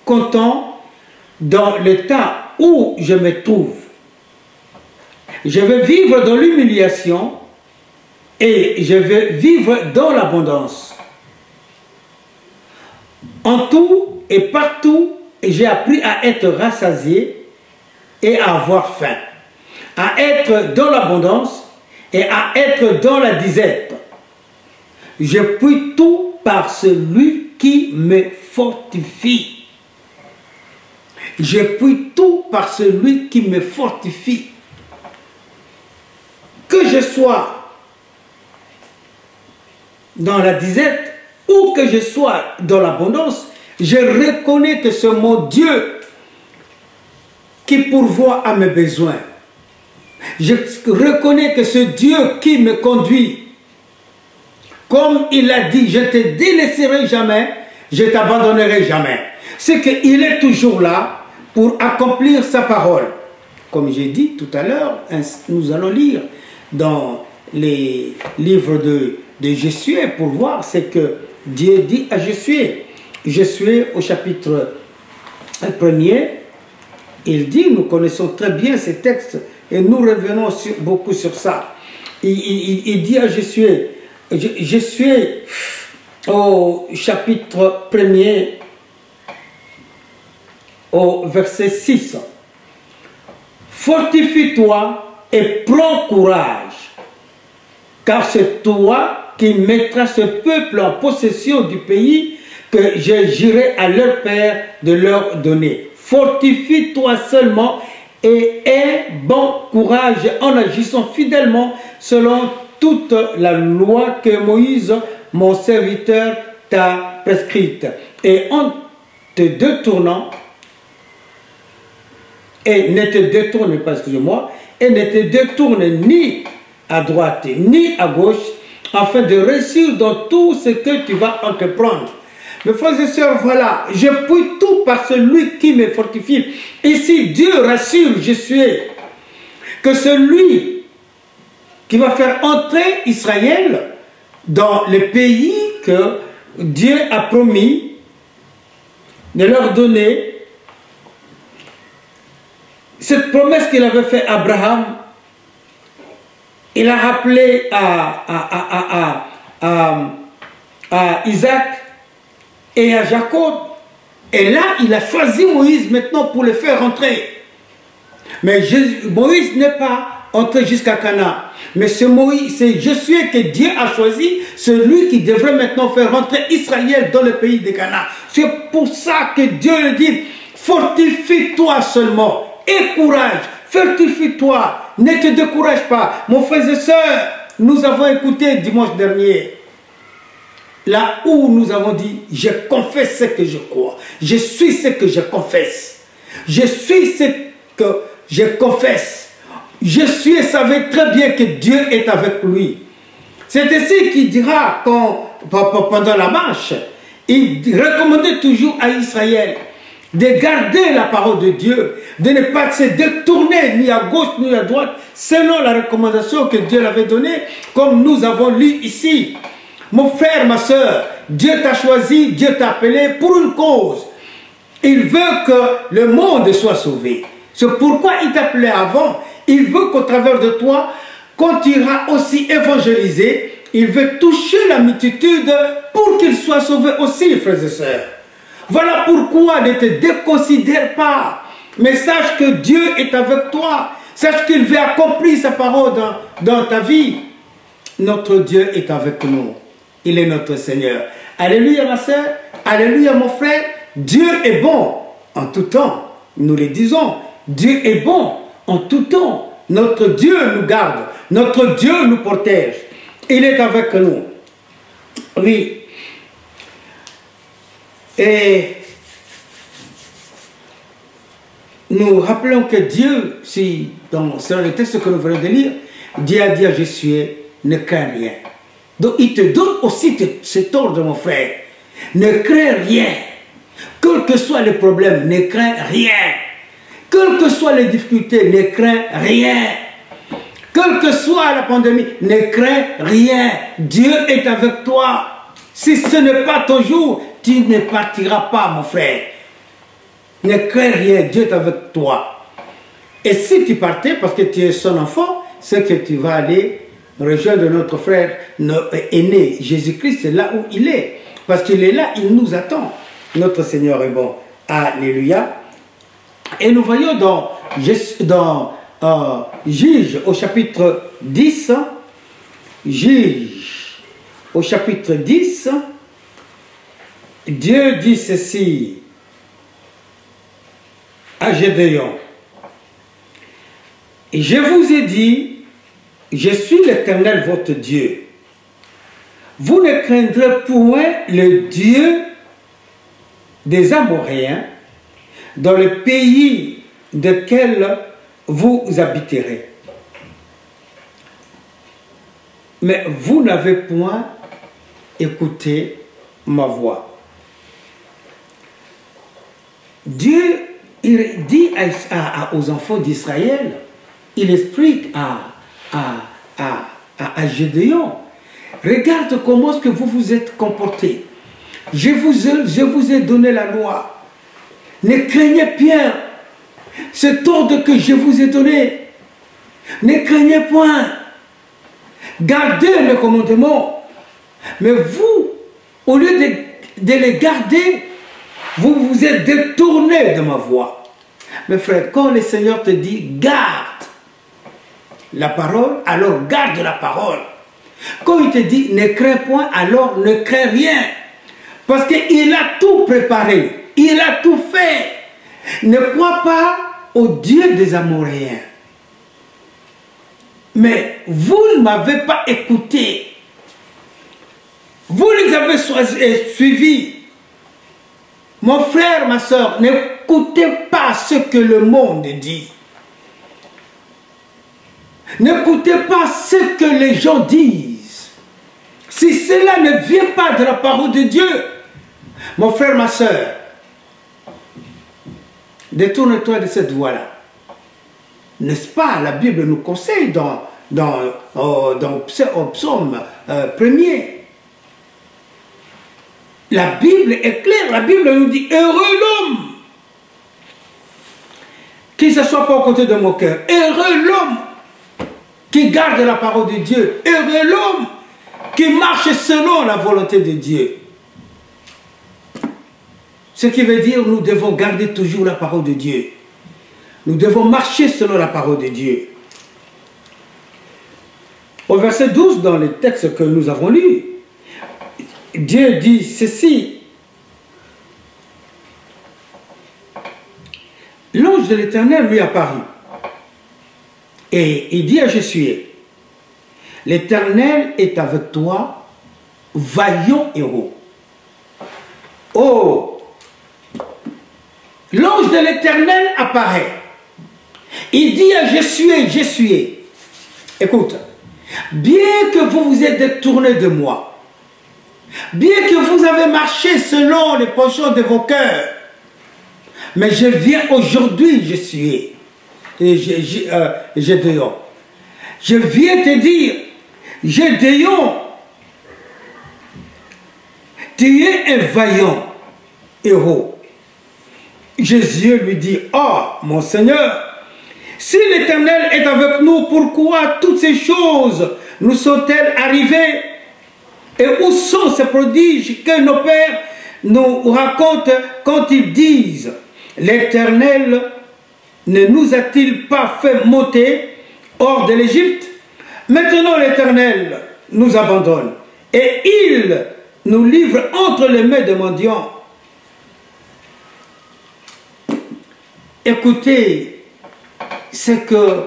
content dans l'état où je me trouve. Je veux vivre dans l'humiliation et je veux vivre dans l'abondance. En tout et partout, j'ai appris à être rassasié et à avoir faim, à être dans l'abondance et à être dans la disette. Je puis tout par celui qui me fortifie. Je puis tout par celui qui me fortifie. que je sois dans la disette ou que je sois dans l'abondance, je reconnais que c'est mon Dieu qui pourvoit à mes besoins. Je reconnais que c'est Dieu qui me conduit. Comme il a dit, je ne te délaisserai jamais, je ne t'abandonnerai jamais. C'est qu'il est toujours là pour accomplir sa parole. Comme j'ai dit tout à l'heure, nous allons lire dans les livres de Josué pour voir ce que Dieu dit à Josué. Josué au chapitre 1er, il dit, nous connaissons très bien ces textes et nous revenons beaucoup sur ça. Il dit à Josué, Josué au chapitre 1er, au verset 6, fortifie-toi et prends courage, car c'est toi qui mettras ce peuple en possession du pays que je jurai à leur père de leur donner. Fortifie-toi seulement et aie bon courage en agissant fidèlement selon toute la loi que Moïse, mon serviteur, t'a prescrite. Et en te détournant, et ne te détourne pas, excusez-moi, et ne te détourne ni à droite ni à gauche, afin de réussir dans tout ce que tu vas entreprendre. Mes frères et sœurs, voilà, je puis tout par celui qui me fortifie. Ici, Dieu rassure Josué que celui qui va faire entrer Israël dans le pays que Dieu a promis de leur donner, cette promesse qu'il avait faite à Abraham, il a rappelé à Isaac et à Jacob. Et là, il a choisi Moïse maintenant pour le faire rentrer. Mais Moïse n'est pas entré jusqu'à Canaan. Mais c'est Moïse, c'est Josué que Dieu a choisi, celui qui devrait maintenant faire rentrer Israël dans le pays de Canaan. C'est pour ça que Dieu le dit, fortifie-toi seulement. Et courage, fortifie-toi, ne te décourage pas. Mon frère et soeur, nous avons écouté dimanche dernier, là où nous avons dit, je confesse ce que je crois, je suis ce que je confesse, je suis ce que je confesse, je suis, savez très bien que Dieu est avec lui. C'est ainsi qu'il dira pendant la marche, il recommandait toujours à Israël de garder la parole de Dieu, de ne pas se détourner ni à gauche ni à droite, selon la recommandation que Dieu l'avait donnée, comme nous avons lu ici. Mon frère, ma soeur, Dieu t'a choisi, Dieu t'a appelé pour une cause. Il veut que le monde soit sauvé. C'est pourquoi il t'a appelé avant. Il veut qu'au travers de toi, quand tu iras aussi évangéliser, il veut toucher la multitude pour qu'il soit sauvé aussi, frères et sœurs. Voilà pourquoi ne te déconsidère pas, mais sache que Dieu est avec toi. Sache qu'il veut accomplir sa parole dans ta vie. Notre Dieu est avec nous. Il est notre Seigneur. Alléluia ma soeur, alléluia mon frère. Dieu est bon en tout temps. Nous le disons, Dieu est bon en tout temps. Notre Dieu nous garde, notre Dieu nous protège. Il est avec nous. Oui. Et nous rappelons que Dieu, si dans le texte que nous venons de lire, Dieu a dit à Josué, ne crains rien. Donc il te donne aussi cet ordre, mon frère. Ne crains rien. Quels que soient les problèmes, ne crains rien. Quelles que soient les difficultés, ne crains rien. Quelle que soit la pandémie, ne crains rien. Dieu est avec toi. Si ce n'est pas ton jour, tu ne partiras pas, mon frère. Ne crains rien, Dieu est avec toi. Et si tu partais, parce que tu es son enfant, c'est que tu vas aller rejoindre notre frère aîné, Jésus-Christ, c'est là où il est. Parce qu'il est là, il nous attend. Notre Seigneur est bon. Alléluia. Et nous voyons dans Juge au chapitre 10, Juge au chapitre 10, Dieu dit ceci à Gédéon. Je vous ai dit, je suis l'Éternel votre Dieu. Vous ne craindrez point le Dieu des Amoréens dans le pays duquel vous habiterez. Mais vous n'avez point écouté ma voix. Dieu, il dit aux enfants d'Israël, il explique à Gédéon, regarde comment est-ce que vous vous êtes comportés. Je vous ai donné la loi. Ne craignez point cet ordre que je vous ai donné. Ne craignez point. Gardez mes commandements. Mais vous, au lieu de les garder, vous vous êtes détournés de ma voix. Mes frères, quand le Seigneur te dit garde la parole, alors garde la parole. Quand il te dit ne crains point, alors ne crains rien. Parce qu'il a tout préparé. Il a tout fait. Ne crois pas au Dieu des Amoréens. Mais vous ne m'avez pas écouté. Vous les avez suivis. Mon frère, ma soeur, n'écoutez pas ce que le monde dit. N'écoutez pas ce que les gens disent. Si cela ne vient pas de la parole de Dieu, mon frère, ma soeur, détourne-toi de cette voie-là. N'est-ce pas? La Bible nous conseille au psaume 1er. La Bible est claire. La Bible nous dit, heureux l'homme qui ne se soit pas aux côtés de mon cœur. Heureux l'homme qui garde la parole de Dieu. Heureux l'homme qui marche selon la volonté de Dieu. Ce qui veut dire nous devons garder toujours la parole de Dieu. Nous devons marcher selon la parole de Dieu. Au verset 12, dans le texte que nous avons lu, Dieu dit ceci. L'ange de l'Éternel lui apparut. Et il dit à Josué, l'Éternel est avec toi, vaillant héros. Oh! L'ange de l'Éternel apparaît. Il dit à Josué, écoute, bien que vous vous êtes détourné de moi, bien que vous avez marché selon les penchants de vos cœurs, mais je viens aujourd'hui, Gédéon. Je viens te dire, Gédéon, tu es un vaillant héros. Jésus lui dit, oh mon Seigneur, si l'Éternel est avec nous, pourquoi toutes ces choses nous sont-elles arrivées? Et où sont ces prodiges que nos pères nous racontent quand ils disent, l'Éternel ne nous a-t-il pas fait monter hors de l'Égypte? Maintenant l'Éternel nous abandonne et il nous livre entre les mains des mendiants. Écoutez ce que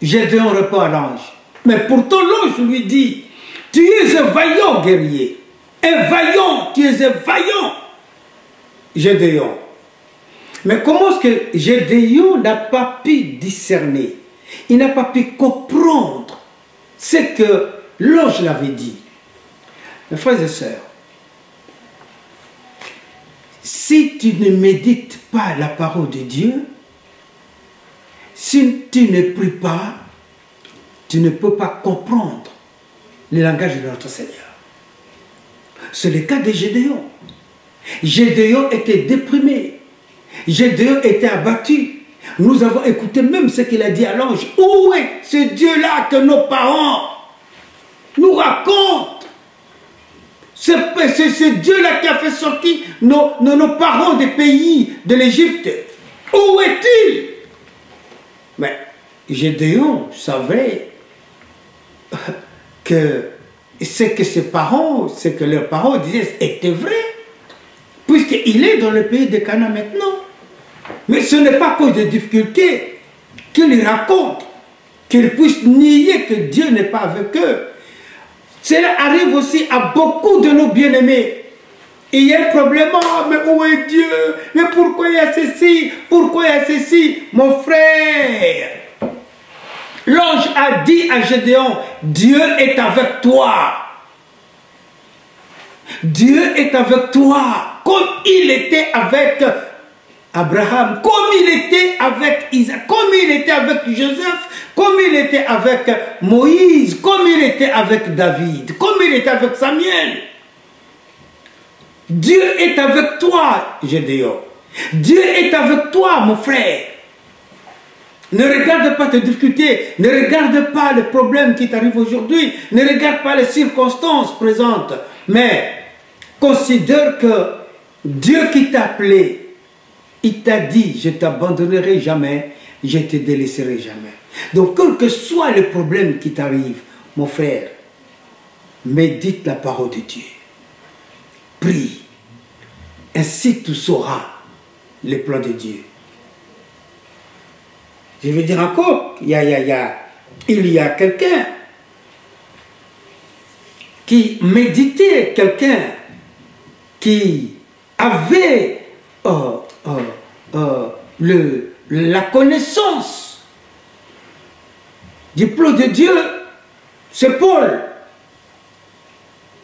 Gédéon répond à l'ange. Mais pourtant l'ange lui dit, tu es un vaillant guerrier, un vaillant, tu es un vaillant Gédéon. Mais comment est-ce que Gédéon n'a pas pu discerner? Il n'a pas pu comprendre ce que l'ange l'avait dit. Mes frères et sœurs, si tu ne médites pas la parole de Dieu, si tu ne pries pas, tu ne peux pas comprendre le langage de notre Seigneur. C'est le cas de Gédéon. Gédéon était déprimé. Gédéon était abattu. Nous avons écouté même ce qu'il a dit à l'ange. Où est ce Dieu-là que nos parents nous racontent? C'est ce Dieu-là qui a fait sortir nos parents des pays de l'Égypte. Où est-il? Mais Gédéon savait que ce que ses parents, ce que leurs parents disaient était vrai. Puisqu'il est dans le pays de Canaan maintenant. Mais ce n'est pas à cause des difficultés qu'il raconte. qu'ils puissent nier que Dieu n'est pas avec eux. Cela arrive aussi à beaucoup de nos bien-aimés. Il y a un problème, oh, mais où est Dieu? Mais pourquoi il y a ceci? Pourquoi il y a ceci? Mon frère, l'ange a dit à Gédéon, Dieu est avec toi. Dieu est avec toi, comme il était avec Abraham, comme il était avec Isaac, comme il était avec Joseph, comme il était avec Moïse, comme il était avec David, comme il était avec Samuel. Dieu est avec toi, Gédéon. Dieu est avec toi, mon frère. Ne regarde pas tes difficultés, ne regarde pas les problèmes qui t'arrivent aujourd'hui, ne regarde pas les circonstances présentes, mais considère que Dieu qui t'a appelé, il t'a dit, je ne t'abandonnerai jamais, je ne te délaisserai jamais. Donc, quel que soit le problème qui t'arrive, mon frère, médite la parole de Dieu. Prie. Ainsi tu sauras les plans de Dieu. Je veux dire encore, il y a quelqu'un qui méditait, quelqu'un qui avait la connaissance du plan de Dieu, c'est Paul.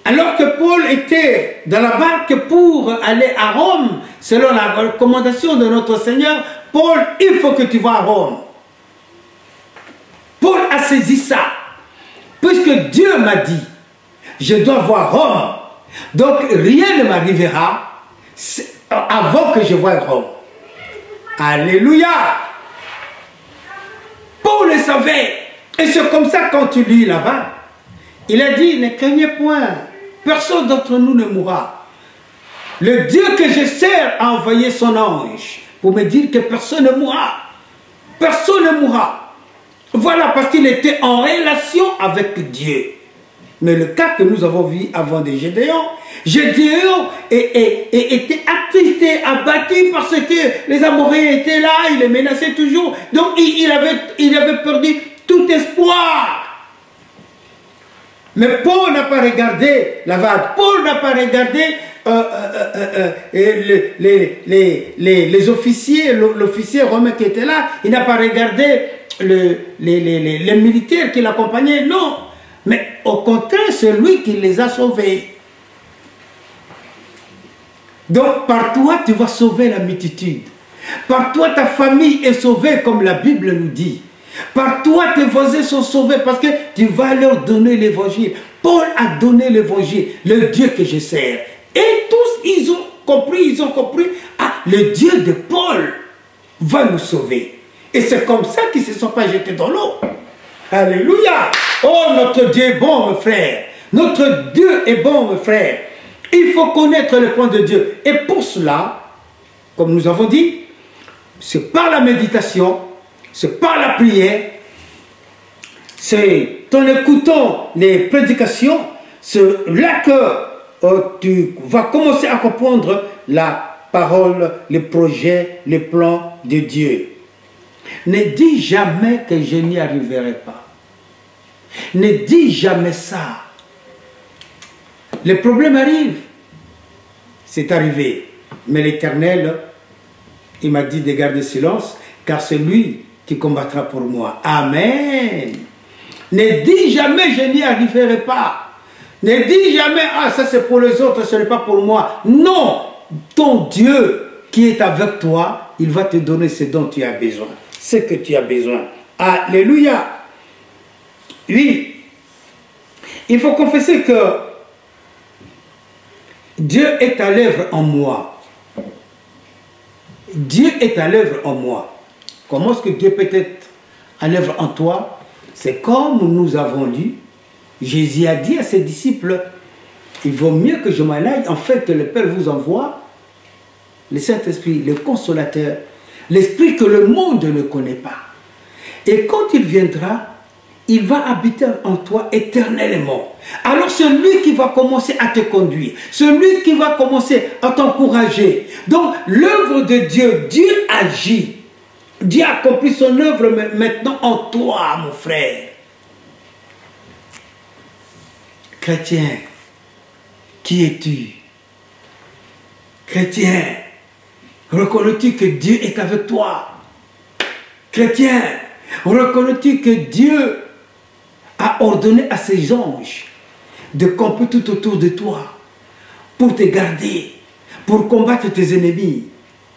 Alors que Paul était dans la barque pour aller à Rome, selon la recommandation de notre Seigneur, Paul, il faut que tu vas à Rome. Paul a saisi ça, puisque Dieu m'a dit, je dois voir Rome, donc rien ne m'arrivera avant que je voie Rome. Alléluia! Paul le savait, et c'est comme ça quand tu lis là-bas, il a dit, ne craignez point, personne d'entre nous ne mourra. Le Dieu que je sers a envoyé son ange pour me dire que personne ne mourra. Personne ne mourra. Voilà, parce qu'il était en relation avec Dieu. Mais le cas que nous avons vu avant de Gédéon, Gédéon était attristé, abattu parce que les Amoréens étaient là, il les menaçait toujours. Donc il avait perdu tout espoir. Mais Paul n'a pas regardé la vague. Paul n'a pas regardé les officiers, l'officier romain qui était là. Il n'a pas regardé les militaires qui l'accompagnaient. Non. Mais au contraire, c'est lui qui les a sauvés. Donc, par toi, tu vas sauver la multitude. Par toi, ta famille est sauvée, comme la Bible nous dit. Par toi, tes voisins sont sauvés parce que tu vas leur donner l'évangile. Paul a donné l'évangile, le Dieu que je sers. Et tous, ils ont compris, ah, le Dieu de Paul va nous sauver. Et c'est comme ça qu'ils ne se sont pas jetés dans l'eau. Alléluia! Oh, notre Dieu est bon, mes frères. Notre Dieu est bon, mes frères. Il faut connaître le plan de Dieu. Et pour cela, comme nous avons dit, c'est par la méditation, c'est par la prière, c'est en écoutant les prédications, c'est là que tu vas commencer à comprendre la parole, les projets, les plans de Dieu. Ne dis jamais que je n'y arriverai pas. Ne dis jamais ça. Les problèmes arrivent. C'est arrivé. Mais l'Éternel, il m'a dit de garder silence, car c'est lui qui combattra pour moi. Amen. Ne dis jamais je n'y arriverai pas. Ne dis jamais, ah ça c'est pour les autres, ce n'est pas pour moi. Non, ton Dieu qui est avec toi, il va te donner ce dont tu as besoin. Ce que tu as besoin. Alléluia. Oui. Il faut confesser que Dieu est à l'œuvre en moi. Dieu est à l'œuvre en moi. Comment est-ce que Dieu peut être à l'œuvre en toi? C'est comme nous avons lu, Jésus a dit à ses disciples, il vaut mieux que je m'en aille, en fait que le Père vous envoie, le Saint-Esprit, le Consolateur, l'Esprit que le monde ne connaît pas. Et quand il viendra, il va habiter en toi éternellement. Alors celui qui va commencer à te conduire, celui qui va commencer à t'encourager. Donc l'œuvre de Dieu, Dieu agit Dieu a accompli son œuvre maintenant en toi, mon frère. Chrétien, qui es-tu? Chrétien, reconnais-tu que Dieu est avec toi? Chrétien, reconnais-tu que Dieu a ordonné à ses anges de camper tout autour de toi pour te garder, pour combattre tes ennemis?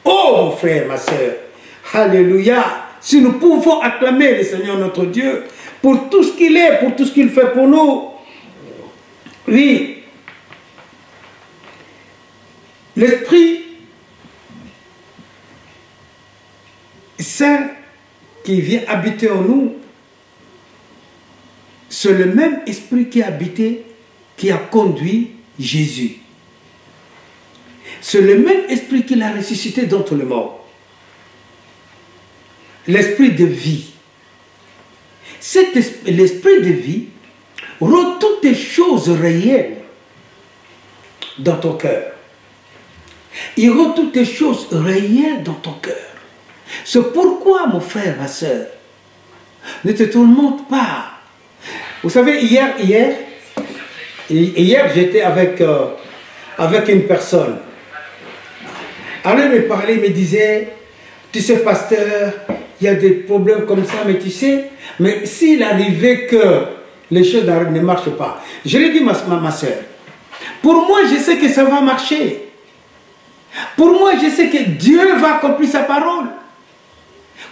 Oh mon frère, ma soeur, alléluia. Si nous pouvons acclamer le Seigneur notre Dieu pour tout ce qu'il est, pour tout ce qu'il fait pour nous. Oui, l'Esprit Saint qui vient habiter en nous, c'est le même esprit qui a habité, qui a conduit Jésus. C'est le même esprit qui l'a ressuscité d'entre les morts. L'esprit de vie. L'esprit de vie rend toutes les choses réelles dans ton cœur. Il rend toutes les choses réelles dans ton cœur. C'est pourquoi, mon frère, ma soeur, ne te tourmente pas. Vous savez, hier j'étais avec une personne. Alors il me parlait, il me disait, tu sais, pasteur, il y a des problèmes comme ça, mais tu sais, mais s'il arrivait que les choses ne marchent pas, je lui ai dit, ma soeur, pour moi, je sais que ça va marcher. Pour moi, je sais que Dieu va accomplir sa parole.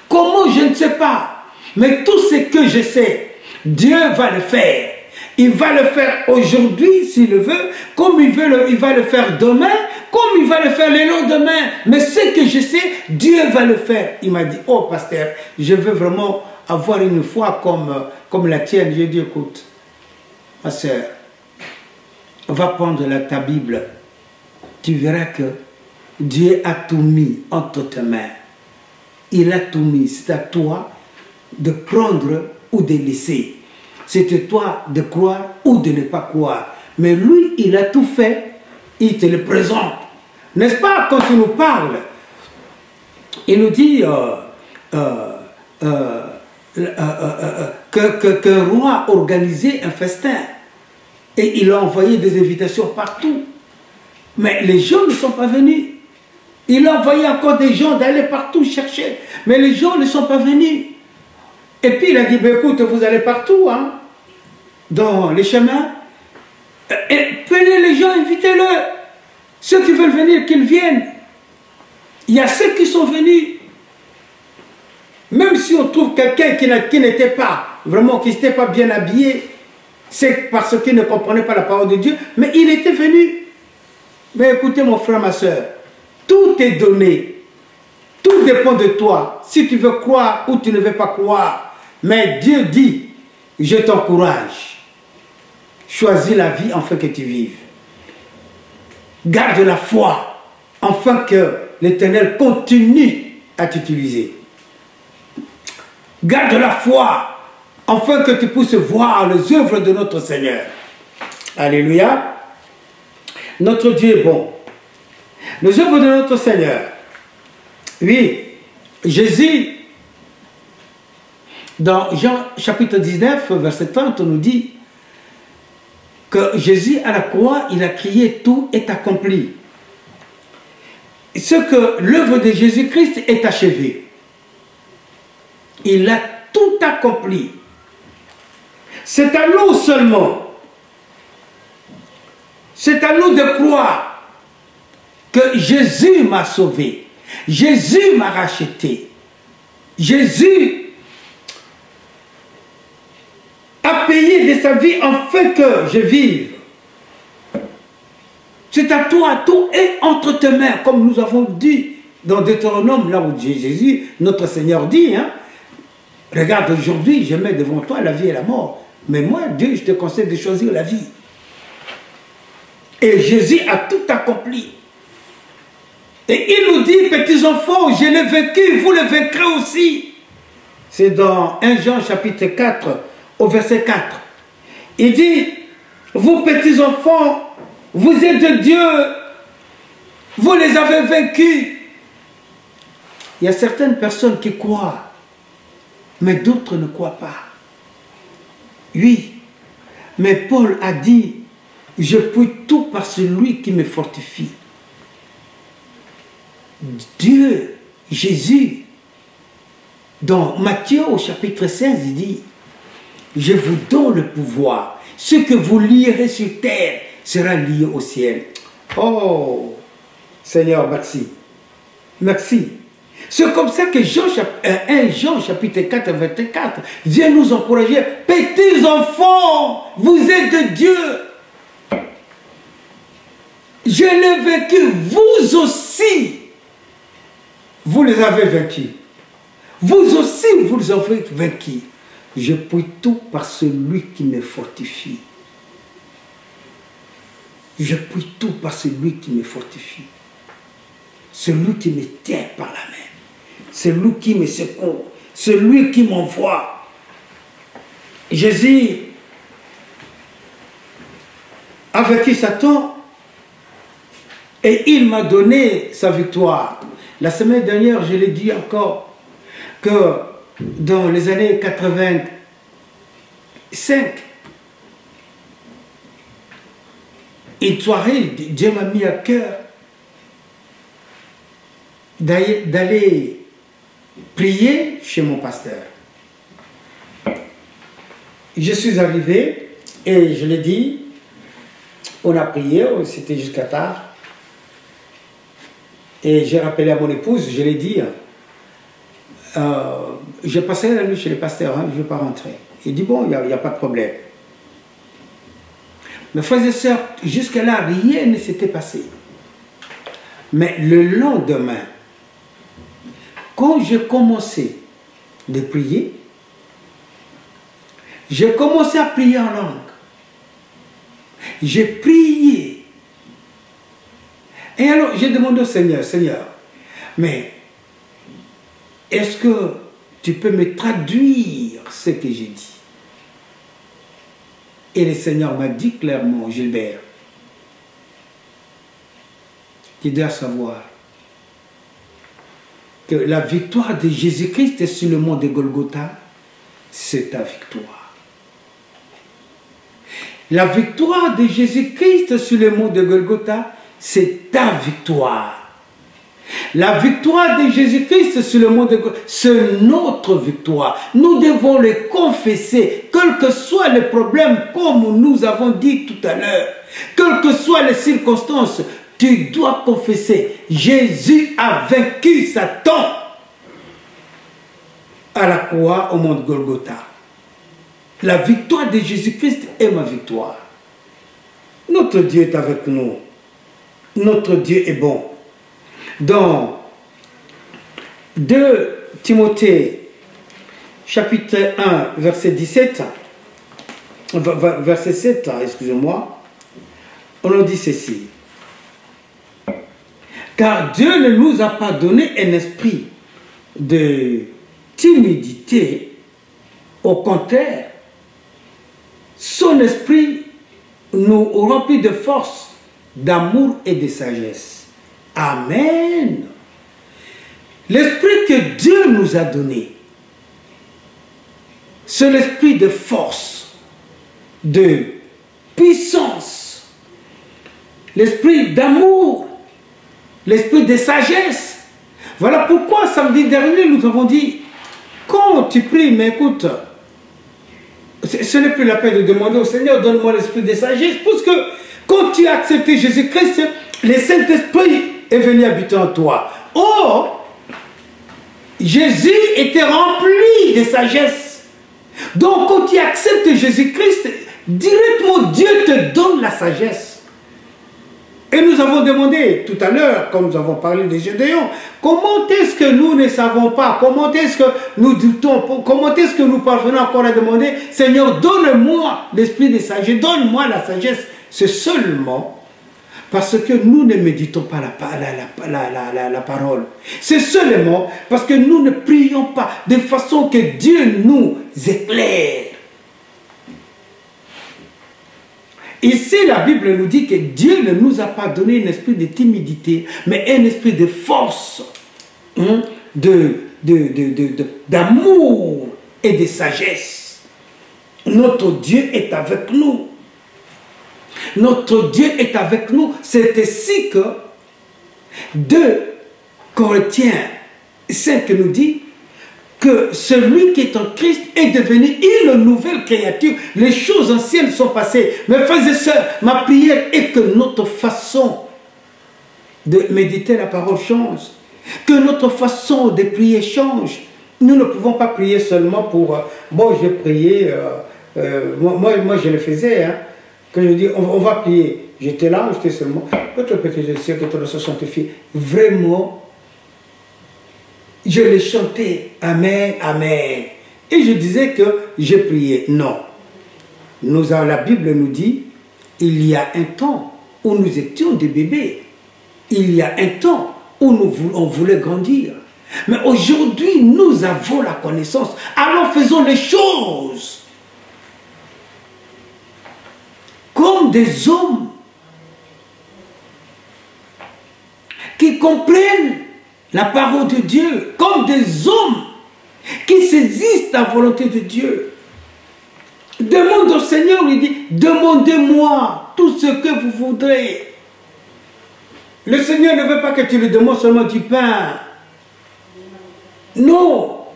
Comment, je ne sais pas. Mais tout ce que je sais, Dieu va le faire. Il va le faire aujourd'hui, s'il le veut, comme il va le faire demain, comme il va le faire le lendemain. Mais ce que je sais, Dieu va le faire. Il m'a dit, oh pasteur, je veux vraiment avoir une foi comme la tienne. J'ai dit, écoute, ma soeur, va prendre ta Bible. Tu verras que Dieu a tout mis entre tes mains. Il a tout mis. C'est à toi de prendre ou de laisser. C'est à toi de croire ou de ne pas croire. Mais lui, il a tout fait. Il te le présente. N'est-ce pas, quand il nous parle, il nous dit qu'un roi a organisé un festin. Et il a envoyé des invitations partout. Mais les gens ne sont pas venus. Il a envoyé encore des gens d'aller partout chercher. Mais les gens ne sont pas venus. Et puis il a dit, ben, écoute, vous allez partout, hein, dans les chemins. Et prenez les gens, invitez-le. Ceux qui veulent venir, qu'ils viennent. Il y a ceux qui sont venus. Même si on trouve quelqu'un qui n'était pas, vraiment, qui n'était pas bien habillé, c'est parce qu'il ne comprenait pas la parole de Dieu, mais il était venu. Mais écoutez, mon frère, ma soeur, tout est donné. Tout dépend de toi. Si tu veux croire ou tu ne veux pas croire. Mais Dieu dit, je t'encourage. Choisis la vie afin que tu vives. Garde la foi afin que l'Éternel continue à t'utiliser. Garde la foi afin que tu puisses voir les œuvres de notre Seigneur. Alléluia. Notre Dieu est bon. Les œuvres de notre Seigneur. Oui, Jésus, dans Jean chapitre 19, verset 30, on nous dit que Jésus à la croix, il a crié, tout est accompli. Ce que l'œuvre de Jésus-Christ est achevée. Il a tout accompli. C'est à nous seulement. C'est à nous de croire que Jésus m'a sauvé. Jésus m'a racheté. Jésus a payé de sa vie afin que je vive. C'est à toi, tout est entre tes mains, comme nous avons dit dans Deutéronome, là où Jésus, notre Seigneur dit, hein, regarde, aujourd'hui, je mets devant toi la vie et la mort. Mais moi, Dieu, je te conseille de choisir la vie. Et Jésus a tout accompli. Et il nous dit, petits enfants, je l'ai vaincu, vous le vaincrez aussi. C'est dans 1 Jean chapitre 4, au verset 4. Il dit, vous petits enfants, vous êtes de Dieu, vous les avez vaincus. Il y a certaines personnes qui croient, mais d'autres ne croient pas. Oui, mais Paul a dit, je puis tout par celui qui me fortifie. Dieu, Jésus, dans Matthieu au chapitre 16, il dit, je vous donne le pouvoir. Ce que vous lierez sur terre sera lié au ciel. Oh, Seigneur, merci. Merci. C'est comme ça que 1 Jean chapitre 4, verset 4 vient nous encourager. Petits enfants, vous êtes de Dieu. Je l'ai vaincu, vous aussi. Vous les avez vaincus. Vous aussi, vous les avez vaincus. Je puis tout par celui qui me fortifie. Je puis tout par celui qui me fortifie. Celui qui me tient par la main. Celui qui me secourt. Celui qui m'envoie. Jésus a vaincu Satan et il m'a donné sa victoire. La semaine dernière, je l'ai dit encore, que dans les années 85, une soirée, Dieu m'a mis à cœur d'aller prier chez mon pasteur. Je suis arrivé et je l'ai dit, on a prié, c'était jusqu'à tard. Et j'ai rappelé à mon épouse, je l'ai dit, j'ai passé la nuit chez le pasteur, hein, je ne veux pas rentrer. Il dit, bon, il n'y a pas de problème. Mes frères et sœurs, jusque-là, rien ne s'était passé. Mais le lendemain, quand j'ai commencé de prier, j'ai commencé à prier en langue. J'ai prié. Et alors, j'ai demandé au Seigneur, Seigneur, mais est-ce que tu peux me traduire ce que j'ai dit? Et le Seigneur m'a dit clairement, Gilbert, tu dois savoir que la victoire de Jésus-Christ sur le mont de Golgotha, c'est ta victoire. La victoire de Jésus-Christ sur le mont de Golgotha, c'est ta victoire. La victoire de Jésus-Christ sur le mont de Golgotha, c'est notre victoire. Nous devons le confesser, quels que soient les problèmes, comme nous avons dit tout à l'heure, quelles que soient les circonstances, tu dois confesser. Jésus a vaincu Satan à la croix au mont de Golgotha. La victoire de Jésus-Christ est ma victoire. Notre Dieu est avec nous. Notre Dieu est bon. Dans 2 Timothée, chapitre 1, verset 17, verset 7, excusez-moi, on nous dit ceci. Car Dieu ne nous a pas donné un esprit de timidité. Au contraire, son esprit nous remplit de force, d'amour et de sagesse. Amen. L'esprit que Dieu nous a donné, c'est l'esprit de force, de puissance, l'esprit d'amour, l'esprit de sagesse. Voilà pourquoi samedi dernier nous avons dit, quand tu pries, mais écoute, ce n'est plus la peine de demander au Seigneur, donne-moi l'esprit de sagesse, parce que quand tu as accepté Jésus-Christ, le Saint-Esprit est venu habiter en toi. Or, Jésus était rempli de sagesse. Donc, quand tu acceptes Jésus-Christ, directement Dieu te donne la sagesse. Et nous avons demandé tout à l'heure, comme nous avons parlé de Gédéon, comment est-ce que nous ne savons pas, comment est-ce que nous doutons, comment est-ce que nous parvenons encore à demander, Seigneur, donne-moi l'esprit de sagesse, donne-moi la sagesse. C'est seulement parce que nous ne méditons pas la parole. C'est seulement parce que nous ne prions pas de façon que Dieu nous éclaire. Ici, la Bible nous dit que Dieu ne nous a pas donné un esprit de timidité, mais un esprit de force, d'amour et de sagesse. Notre Dieu est avec nous. Notre Dieu est avec nous. C'est ainsi que 2 Corinthiens 5 nous dit que celui qui est en Christ est devenu une nouvelle créature. Les choses anciennes sont passées. Mes frères et sœurs, ma prière est que notre façon de méditer la parole change. Que notre façon de prier change. Nous ne pouvons pas prier seulement pour... bon, j'ai prié... moi, je le faisais. Hein, que je dis, on va prier. J'étais là, j'étais seulement... Notre petit Jésus, que ton nom soit sanctifié. Vraiment... je les chantais, Amen, Amen. Et je disais que j'ai prié. Non. La Bible nous dit, il y a un temps où nous étions des bébés. Il y a un temps où on voulait grandir. Mais aujourd'hui, nous avons la connaissance. Alors faisons les choses comme des hommes qui comprennent la parole de Dieu, comme des hommes qui saisissent la volonté de Dieu. Demande au Seigneur, il dit, demandez-moi tout ce que vous voudrez. Le Seigneur ne veut pas que tu lui demandes seulement du pain. Non.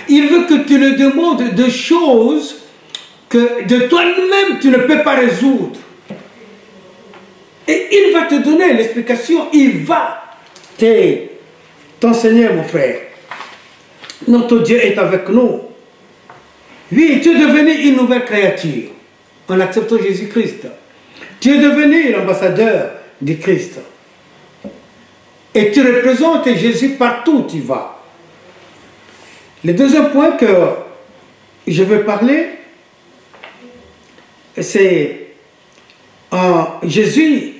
Il veut que tu lui demandes des choses que de toi-même tu ne peux pas résoudre. Et il va te donner l'explication. Il va t'enseigner, mon frère. Notre Dieu est avec nous. Oui, tu es devenu une nouvelle créature en acceptant Jésus-Christ. Tu es devenu l'ambassadeur du Christ. Et tu représentes Jésus partout où tu vas. Le deuxième point que je veux parler, c'est Jésus,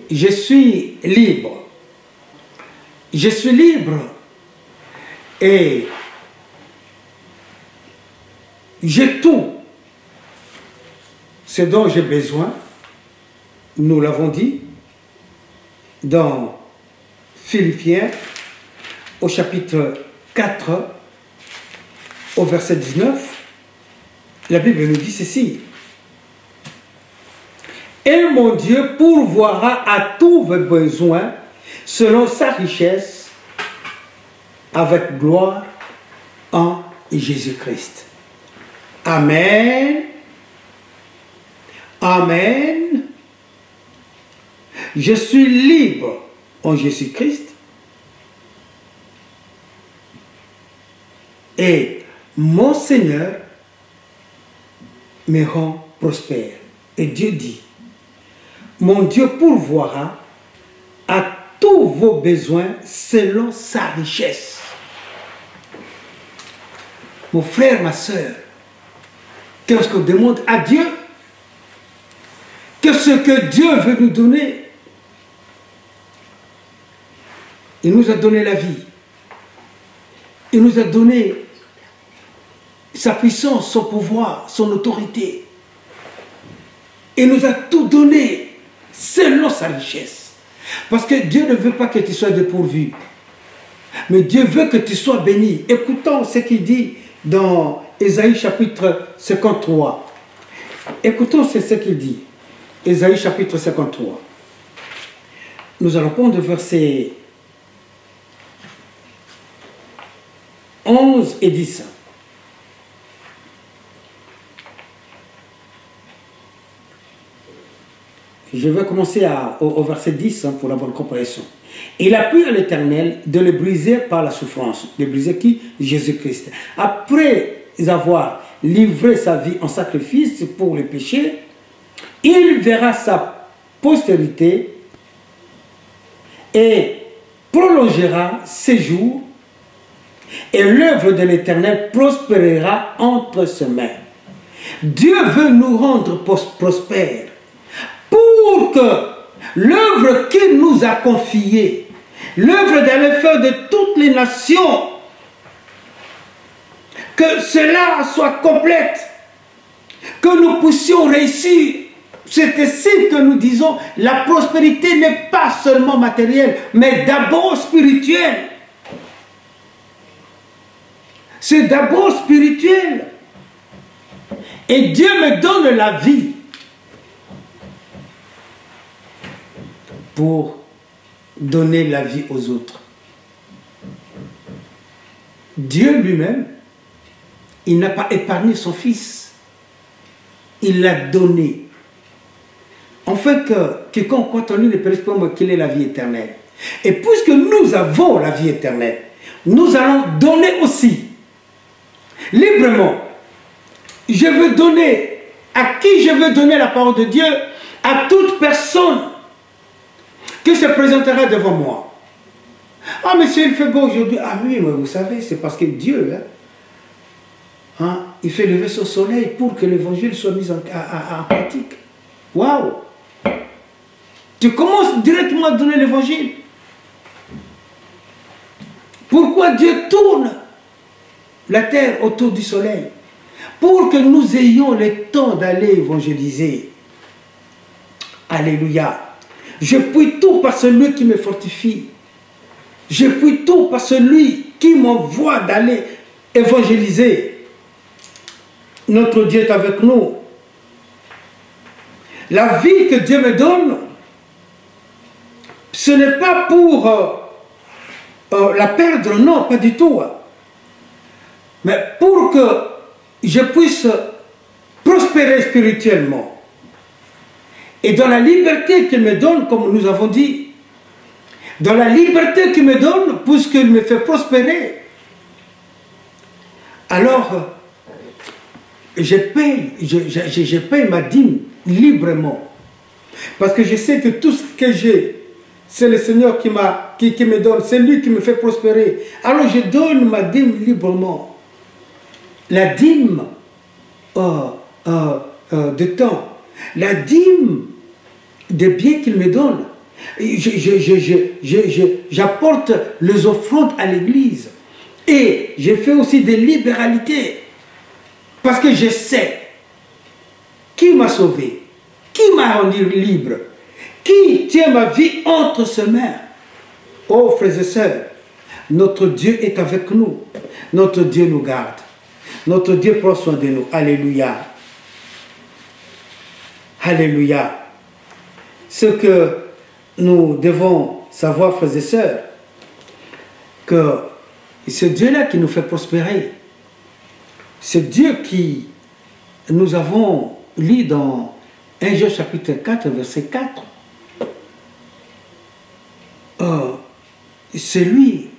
je suis libre. Je suis libre et j'ai tout ce dont j'ai besoin. Nous l'avons dit dans Philippiens au chapitre 4 au verset 19. La Bible nous dit ceci. Et mon Dieu pourvoira à tous vos besoins selon sa richesse avec gloire en Jésus-Christ. Amen. Amen. Je suis libre en Jésus-Christ. Et mon Seigneur me rend prospère. Et Dieu dit, mon Dieu pourvoira à tous vos besoins selon sa richesse. Mon frère, ma soeur, qu'est-ce qu'on demande à Dieu? Qu'est-ce que Dieu veut nous donner? Il nous a donné la vie. Il nous a donné sa puissance, son pouvoir, son autorité. Il nous a tout donné selon sa richesse. Parce que Dieu ne veut pas que tu sois dépourvu. Mais Dieu veut que tu sois béni. Écoutons ce qu'il dit dans Ésaïe chapitre 53. Écoutons ce qu'il dit. Ésaïe chapitre 53. Nous allons prendre versets 11 et 10. Je vais commencer au verset 10 pour la bonne compréhension. Il a plu à l'Éternel de le briser par la souffrance. De briser qui? Jésus-Christ. Après avoir livré sa vie en sacrifice pour les péchés, il verra sa postérité et prolongera ses jours, et l'œuvre de l'Éternel prospérera entre ses mains. Dieu veut nous rendre prospères pour que l'œuvre qu'il nous a confiée, l'œuvre d'aller faire de toutes les nations, que cela soit complète, que nous puissions réussir. C'est ainsi que nous disons, la prospérité n'est pas seulement matérielle, mais d'abord spirituelle. c'est d'abord spirituel. Et Dieu me donne la vie pour donner la vie aux autres. Dieu lui-même, il n'a pas épargné son Fils. Il l'a donné. En fait, quiconque croit en lui ne périsse pas, mais qu'il ait la vie éternelle. Et puisque nous avons la vie éternelle, nous allons donner aussi, librement. Je veux donner, à qui je veux donner la parole de Dieu? À toute personne qui se présentera devant moi. Ah, monsieur, il fait beau aujourd'hui. Ah oui, mais vous savez, c'est parce que Dieu, il fait lever son soleil pour que l'évangile soit mis en pratique. Waouh! Tu commences directement à donner l'évangile. Pourquoi Dieu tourne la terre autour du soleil? Pour que nous ayons le temps d'aller évangéliser. Alléluia. Je puis tout par celui qui me fortifie. Je puis tout par celui qui m'envoie d'aller évangéliser. Notre Dieu est avec nous. La vie que Dieu me donne, ce n'est pas pour la perdre, non, pas du tout. Mais pour que je puisse prospérer spirituellement. Et dans la liberté qu'il me donne, comme nous avons dit, dans la liberté qu'il me donne, puisqu'il me fait prospérer, alors je paye ma dîme librement. Parce que je sais que tout ce que j'ai, c'est le Seigneur qui me donne, c'est lui qui me fait prospérer. Alors je donne ma dîme librement. La dîme de temps, la dîme des biens qu'il me donne. J'apporte les offrandes à l'église. Et je fais aussi des libéralités. Parce que je sais qui m'a sauvé, qui m'a rendu libre, qui tient ma vie entre ses mains. Oh frères et sœurs, notre Dieu est avec nous. Notre Dieu nous garde. Notre Dieu prend soin de nous. Alléluia. Alléluia. Ce que nous devons savoir, frères et sœurs, que c'est Dieu-là qui nous fait prospérer. C'est Dieu qui, nous avons lu dans 1 Jean chapitre 4, verset 4. C'est lui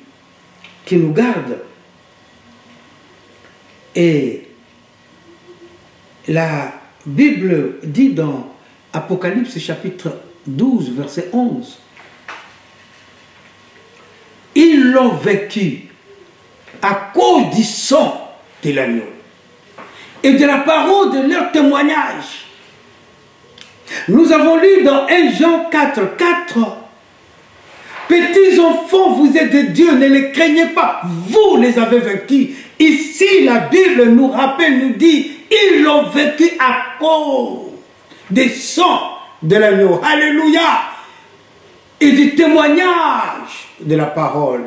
qui nous garde. Et la Bible dit dans Apocalypse chapitre 12, verset 11, ils l'ont vécu à cause du sang de l'agneau et de la parole de leur témoignage. Nous avons lu dans 1 Jean 4, 4, petits enfants, vous êtes de Dieu, ne les craignez pas, vous les avez vaincus. Ici, la Bible nous rappelle, nous dit, ils l'ont vécu à cause des sangs de l'agneau. Alléluia! Et du témoignage de la parole.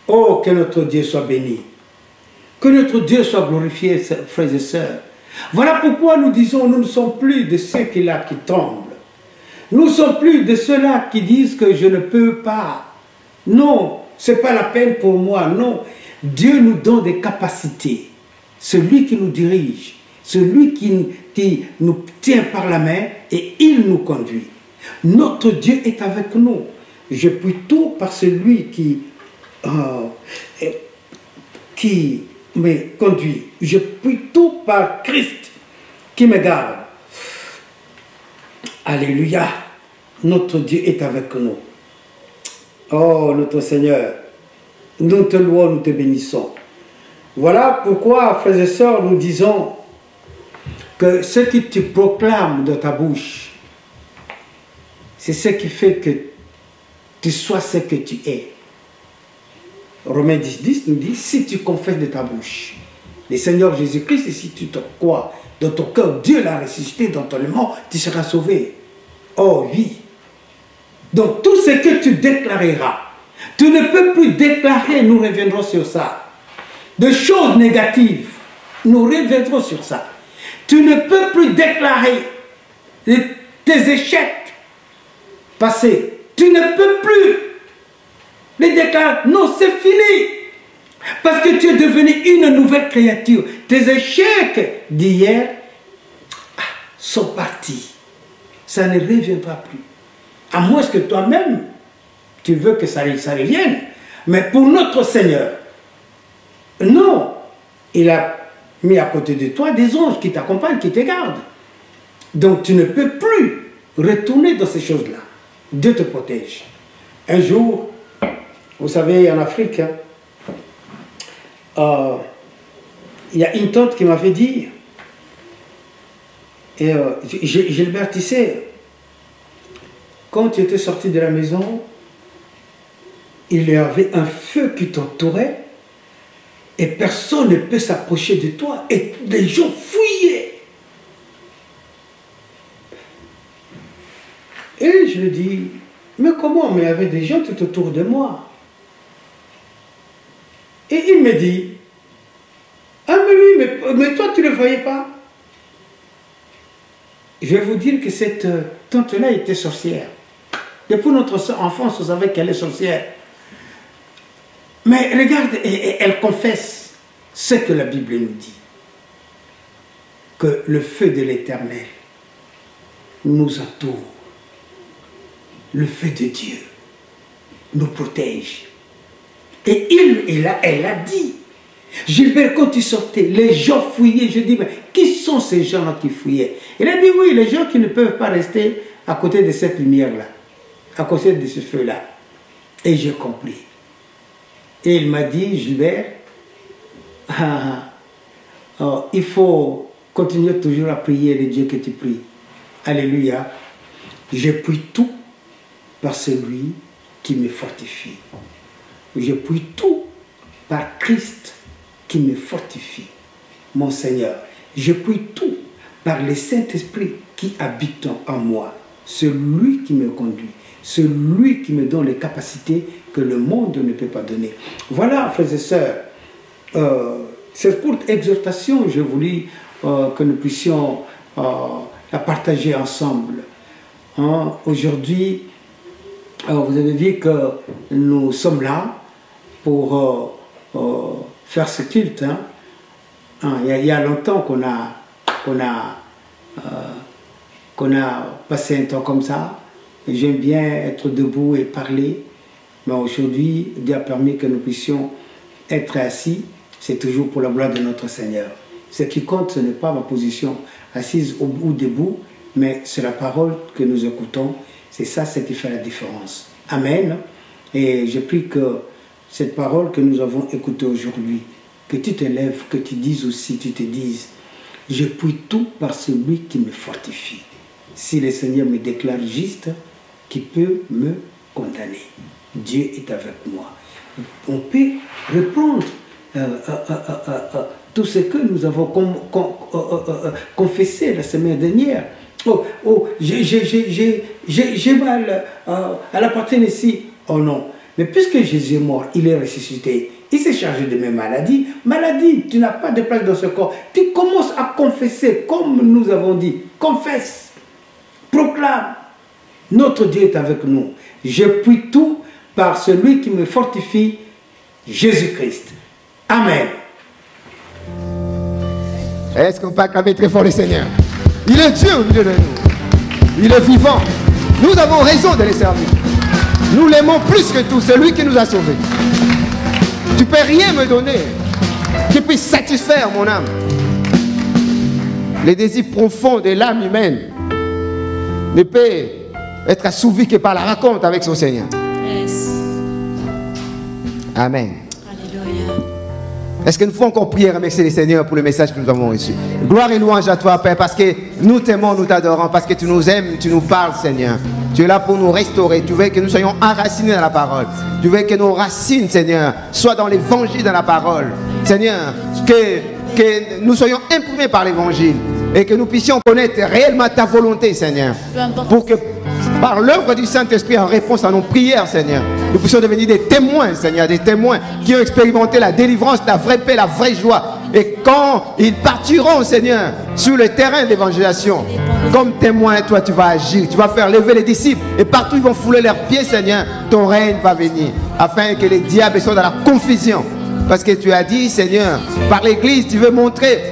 Oh, que notre Dieu soit béni. Que notre Dieu soit glorifié, frères et sœurs. Voilà pourquoi nous disons, nous ne sommes plus de ceux qui tremblent. Nous ne sommes plus de ceux-là qui disent que je ne peux pas. Non, ce n'est pas la peine pour moi, non. Dieu nous donne des capacités. Celui qui nous dirige, celui qui nous tient par la main et il nous conduit. Notre Dieu est avec nous. Je puis tout par celui qui me conduit. Je puis tout par Christ qui me garde. Alléluia. Notre Dieu est avec nous. Oh, notre Seigneur, nous te louons, nous te bénissons. Voilà pourquoi, frères et sœurs, nous disons que ce que tu proclames de ta bouche, c'est ce qui fait que tu sois ce que tu es. Romains 10, 10 nous dit, si tu confesses de ta bouche le Seigneur Jésus-Christ, et si tu te crois dans ton cœur, Dieu l'a ressuscité dans ton mort, tu seras sauvé. Oh oui. Donc tout ce que tu déclareras, Tu ne peux plus déclarer, nous reviendrons sur ça, de choses négatives. Nous reviendrons sur ça. Tu ne peux plus déclarer tes échecs passés. Tu ne peux plus les déclarer. Non, c'est fini. Parce que tu es devenu une nouvelle créature. Tes échecs d'hier sont partis. Ça ne reviendra plus. À moins que toi-même, tu veux que ça revienne. Mais pour notre Seigneur, non. Il a mis à côté de toi des anges qui t'accompagnent, qui te gardent. Donc tu ne peux plus retourner dans ces choses-là. Dieu te protège. Un jour, vous savez, en Afrique, il y a une tante qui m'avait dit, et Gilbert, tu sais, quand tu étais sorti de la maison, il y avait un feu qui t'entourait et personne ne peut s'approcher de toi et les gens fouillaient. Et je lui dis, mais comment? Mais il y avait des gens tout autour de moi. Et il me dit, ah mais oui, mais toi tu ne le voyais pas. Je vais vous dire que cette tante-là était sorcière. Depuis notre enfance, vous savez qu'elle est sorcière. Mais regarde, elle confesse ce que la Bible nous dit. Que le feu de l'Éternel nous entoure. Le feu de Dieu nous protège. Et elle a dit, Gilbert, quand tu sortais, les gens fouillaient. Je dis, mais qui sont ces gens-là qui fouillaient? Il a dit, oui, les gens qui ne peuvent pas rester à côté de cette lumière-là, à côté de ce feu-là. Et j'ai compris. Et il m'a dit, Gilbert, il faut continuer toujours à prier le Dieu que tu pries. Alléluia. Je prie tout par celui qui me fortifie. Je prie tout par Christ qui me fortifie, mon Seigneur. Je prie tout par le Saint-Esprit qui habite en moi. Celui qui me conduit. Celui qui me donne les capacités que le monde ne peut pas donner. Voilà, frères et sœurs, cette courte exhortation, je voulais que nous puissions la partager ensemble. Aujourd'hui, vous avez vu que nous sommes là pour faire ce culte. Il y a longtemps qu'on a passé un temps comme ça. J'aime bien être debout et parler. Mais aujourd'hui, Dieu a permis que nous puissions être assis. C'est toujours pour la gloire de notre Seigneur. Ce qui compte, ce n'est pas ma position assise ou debout, mais c'est la parole que nous écoutons. C'est ça ce qui fait la différence. Amen. Et je prie que cette parole que nous avons écoutée aujourd'hui, que tu te lèves, que tu dises aussi, tu te dises, je prie tout par celui qui me fortifie. Si le Seigneur me déclare juste, qui peut me condamner? Dieu est avec moi. On peut reprendre tout ce que nous avons confessé la semaine dernière. J'ai mal à la poitrine ici. Oh non. Mais puisque Jésus est mort, il est ressuscité. Il s'est chargé de mes maladies. Maladie, tu n'as pas de place dans ce corps. Tu commences à confesser, comme nous avons dit. Confesse. Proclame. Notre Dieu est avec nous. Je prie tout par celui qui me fortifie, Jésus-Christ. Amen. Est-ce qu'on peut acclamer très fort le Seigneur? Il est Dieu au milieu de nous. Il est vivant. Nous avons raison de le servir. Nous l'aimons plus que tout, celui qui nous a sauvés. Tu ne peux rien me donner qui puisse satisfaire mon âme. Les désirs profonds de l'âme humaine ne peut être assouvi que par la rencontre avec son Seigneur. Yes. Amen. Alléluia. Est-ce que nous pouvons encore prier et remercier le Seigneur pour le message que nous avons reçu? Gloire et louange à toi, Père, parce que nous t'aimons, nous t'adorons, parce que tu nous aimes, tu nous parles, Seigneur. Tu es là pour nous restaurer. Tu veux que nous soyons enracinés dans la parole. Tu veux que nos racines, Seigneur, soient dans l'évangile, dans la parole. Seigneur, que nous soyons imprimés par l'évangile et que nous puissions connaître réellement ta volonté, Seigneur. Pour que par l'œuvre du Saint-Esprit en réponse à nos prières, Seigneur, nous puissions devenir des témoins, Seigneur, des témoins qui ont expérimenté la délivrance, la vraie paix, la vraie joie. Et quand ils partiront, Seigneur, sur le terrain d'évangélisation, comme témoin, toi, tu vas agir, tu vas faire lever les disciples. Et partout, ils vont fouler leurs pieds, Seigneur, ton règne va venir, afin que les diables soient dans la confusion. Parce que tu as dit, Seigneur, par l'Église, tu veux montrer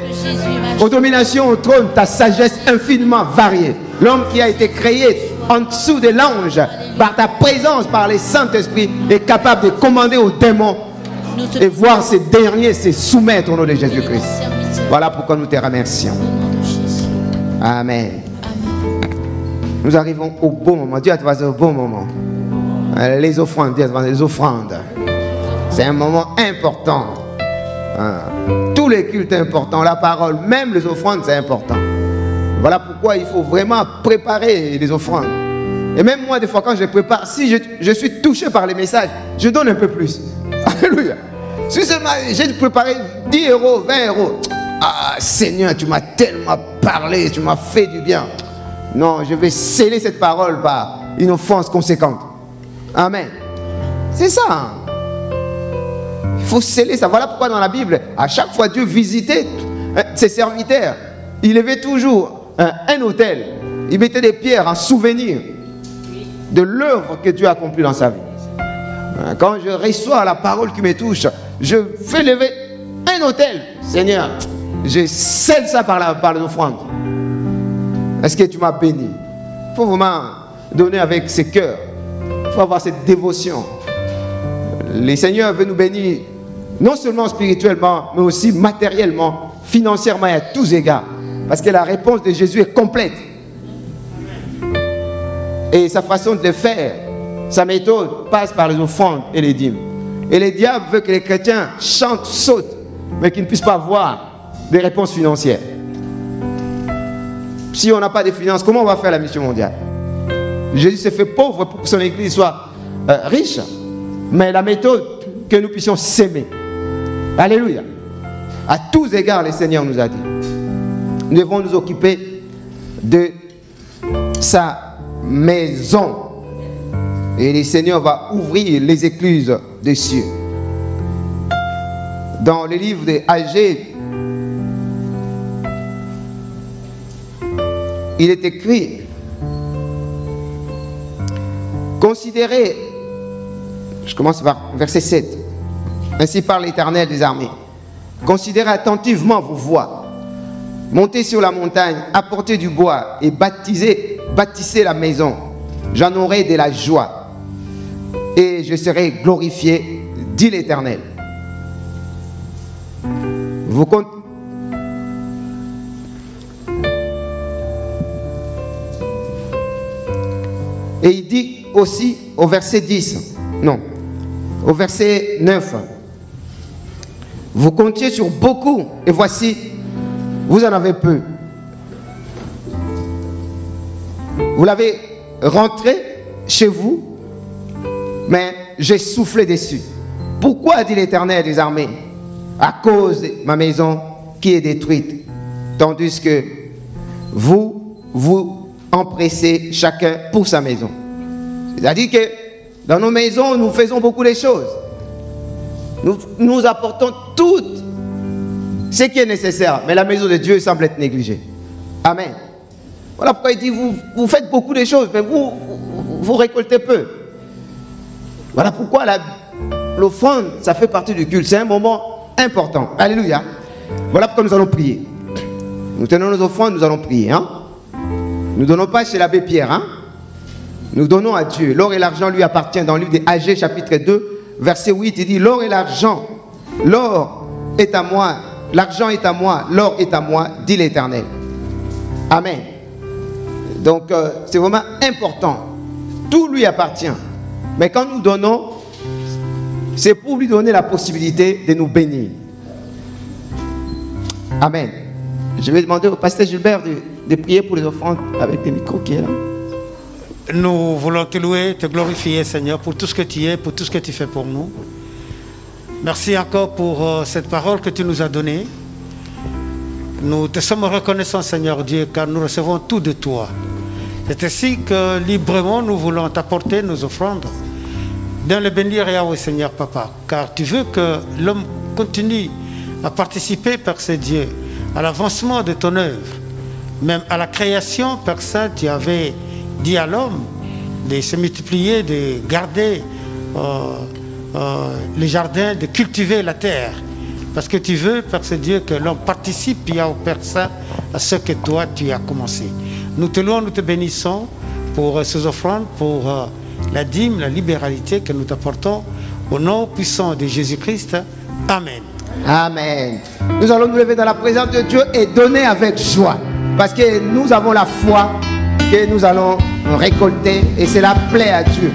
aux dominations, au trône, ta sagesse infiniment variée. L'homme qui a été créé en dessous de l'ange, par ta présence, par les Saint-Esprit, est capable de commander aux démons et voir ces derniers se soumettre au nom de Jésus-Christ. Voilà pourquoi nous te remercions. Amen. Nous arrivons au bon moment. Dieu a choisi au bon moment. Les offrandes, Dieu a choisi les offrandes. C'est un moment important. Tous les cultes importants, la parole, même les offrandes, c'est important. Voilà pourquoi il faut vraiment préparer les offrandes. Et même moi, des fois, quand je prépare, si je suis touché par les messages, je donne un peu plus. Alléluia. Si seulement j'ai préparé 10 euros, 20 euros. Ah, Seigneur, tu m'as tellement parlé, tu m'as fait du bien. Non, je vais sceller cette parole par une offense conséquente. Amen. C'est ça. Hein? Il faut sceller ça. Voilà pourquoi dans la Bible, à chaque fois Dieu visitait ses serviteurs, il avait toujours un autel. Il mettait des pierres en souvenir de l'œuvre que Dieu a accomplie dans sa vie. Quand je reçois la parole qui me touche, je fais lever un autel. Seigneur, je scelle ça par les offrandes. Est-ce que tu m'as béni? Il faut vraiment donner avec ses cœurs. Il faut avoir cette dévotion. Le Seigneur veut nous bénir, non seulement spirituellement, mais aussi matériellement, financièrement et à tous égards. Parce que la réponse de Jésus est complète. Et sa façon de le faire, sa méthode passe par les offrandes et les dîmes. Et le diable veut que les chrétiens chantent, sautent, mais qu'ils ne puissent pas avoir des réponses financières. Si on n'a pas de finances, comment on va faire la mission mondiale? Jésus s'est fait pauvre pour que son église soit riche. Mais la méthode, que nous puissions s'aimer. Alléluia. À tous égards, le Seigneur nous a dit. Nous devons nous occuper de sa maison. Et le Seigneur va ouvrir les écluses des cieux. Dans le livre de Agé, il est écrit, considérez, je commence par verset 7, ainsi parle l'Éternel des armées, considérez attentivement vos voies, montez sur la montagne, apportez du bois et bâtissez la maison, j'en aurai de la joie et je serai glorifié, dit l'Éternel. Vous comptez. Et il dit aussi au verset 10, non, au verset 9, vous comptiez sur beaucoup et voici, vous en avez peu. Vous l'avez rentré chez vous, mais j'ai soufflé dessus. Pourquoi, dit l'Éternel des armées? À cause de ma maison qui est détruite, tandis que vous empressez chacun pour sa maison. C'est-à-dire que dans nos maisons, nous faisons beaucoup de choses. Nous apportons tout ce qui est nécessaire, mais la maison de Dieu semble être négligée. Amen. Voilà pourquoi il dit, vous faites beaucoup de choses, mais vous récoltez peu. Voilà pourquoi l'offrande, ça fait partie du culte. C'est un moment important. Alléluia. Voilà pourquoi nous allons prier. Nous tenons nos offrandes, nous allons prier. Hein? Nous ne donnons pas chez l'abbé Pierre. Hein? Nous donnons à Dieu. L'or et l'argent lui appartiennent. Dans le livre d'Agé, chapitre 2, verset 8, il dit, l'or et l'argent, l'or est à moi, l'argent est à moi, l'or est à moi, dit l'Éternel. Amen. Donc, c'est vraiment important. Tout lui appartient. Mais quand nous donnons, c'est pour lui donner la possibilité de nous bénir. Amen. Je vais demander au pasteur Gilbert de prier pour les offrandes avec des micros qui est là. Nous voulons te louer, te glorifier, Seigneur, pour tout ce que tu es, pour tout ce que tu fais pour nous. Merci encore pour cette parole que tu nous as donnée. Nous te sommes reconnaissants, Seigneur Dieu, car nous recevons tout de toi. C'est ainsi que librement nous voulons t'apporter nos offrandes. Dans le bénir et au Seigneur Papa, car tu veux que l'homme continue à participer, Père Saint-Dieu, à l'avancement de ton œuvre. Même à la création, Père Saint, tu avais dit à l'homme de se multiplier, de garder les jardins, de cultiver la terre. Parce que tu veux, Père Saint-Dieu, que l'homme participe, au Père Saint, à ce que toi, tu as commencé. Nous te louons, nous te bénissons pour ces offrandes, pour la dîme, la libéralité que nous t'apportons. Au nom puissant de Jésus-Christ. Amen. Amen. Nous allons nous lever dans la présence de Dieu et donner avec joie. Parce que nous avons la foi que nous allons récolter et cela plaît à Dieu.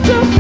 To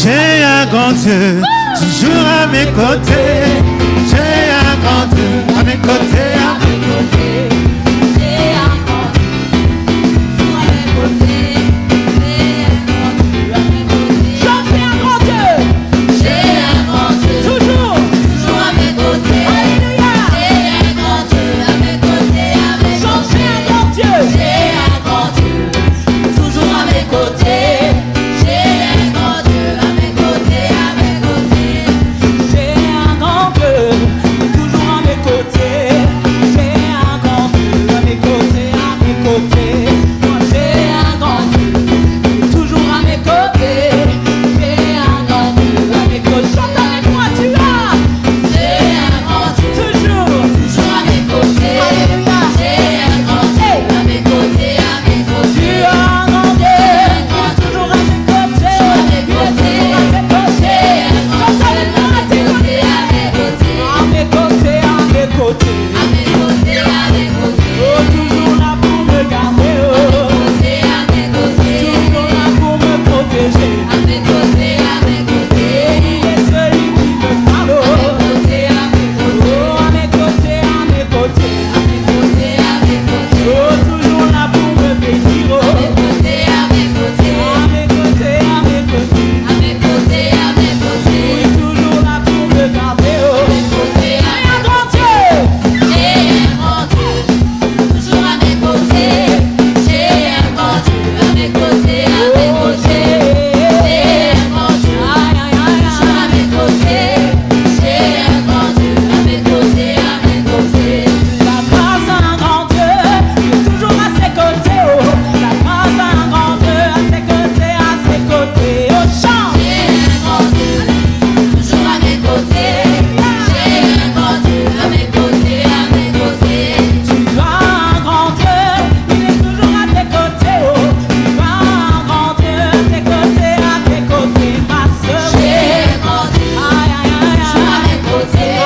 J'ai un grand Dieu, toujours à mes côtés. J'ai un grand Dieu, à mes côtés, à mes côtés. J'ai un grand Dieu, toujours à mes côtés. J'ai un grand Dieu à mes côtés. Chante, j'ai un grand Dieu. J'ai un grand Dieu, toujours à mes côtés. Alléluia. J'ai un grand Dieu à mes côtés, à mes côtés. Chante, j'ai un grand Dieu. J'ai un grand Dieu, toujours à mes côtés. J'ai un grand Dieu à mes côtés, à mes côtés. J'ai un grand Dieu, toujours à mes côtés. J'ai un grand Dieu à mes côtés, à mes côtés. J'ai un grand Dieu, toujours à mes côtés. J'ai un grand Dieu à mes côtés. Chante avec moi, tu as. J'ai un grand Dieu, toujours à mes côtés. Alléluia. J'ai un grand Dieu à mes côtés, à mes côtés. Tu as un grand Dieu, toujours à mes côtés. À mes côtés, à mes côtés. Chante avec moi, tu as. À mes côtés, à mes côtés. À mes côtés, à mes côtés. Oh, toujours là pour me garder. Oh, à mes côtés, toujours là pour me protéger. À mes côtés, à mes côtés. Il est celui qui me parle. Oh, à mes côtés, à mes côtés. À mes côtés, à mes côtés. Oh, toujours là pour me bénir. Oh, à mes côtés, à mes côtés. À mes côtés, à mes côtés. À mes côtés, à mes côtés. Oui, toujours là pour me garder. Oh, à mes côtés, à mes côtés. J'ai un grand Dieu, toujours à mes côtés. J'ai un grand Dieu à mes côtés, à mes côtés. J'ai un grand Dieu, toujours à mes côtés. J'ai un grand Dieu à mes côtés, à mes côtés. La grâce a un grand Dieu, toujours à ses côtés. Oh, la grâce a un grand Dieu à ses côtés, à ses côtés. Oh, chante. J'ai un grand Dieu, toujours à mes côtés. J'ai un grand Dieu à mes côtés, à mes côtés. Tu as un grand Dieu, il est toujours à tes côtés. Oh, tu as un grand Dieu à tes côtés, ma soeur. J'ai un grand Dieu, toujours à mes côtés.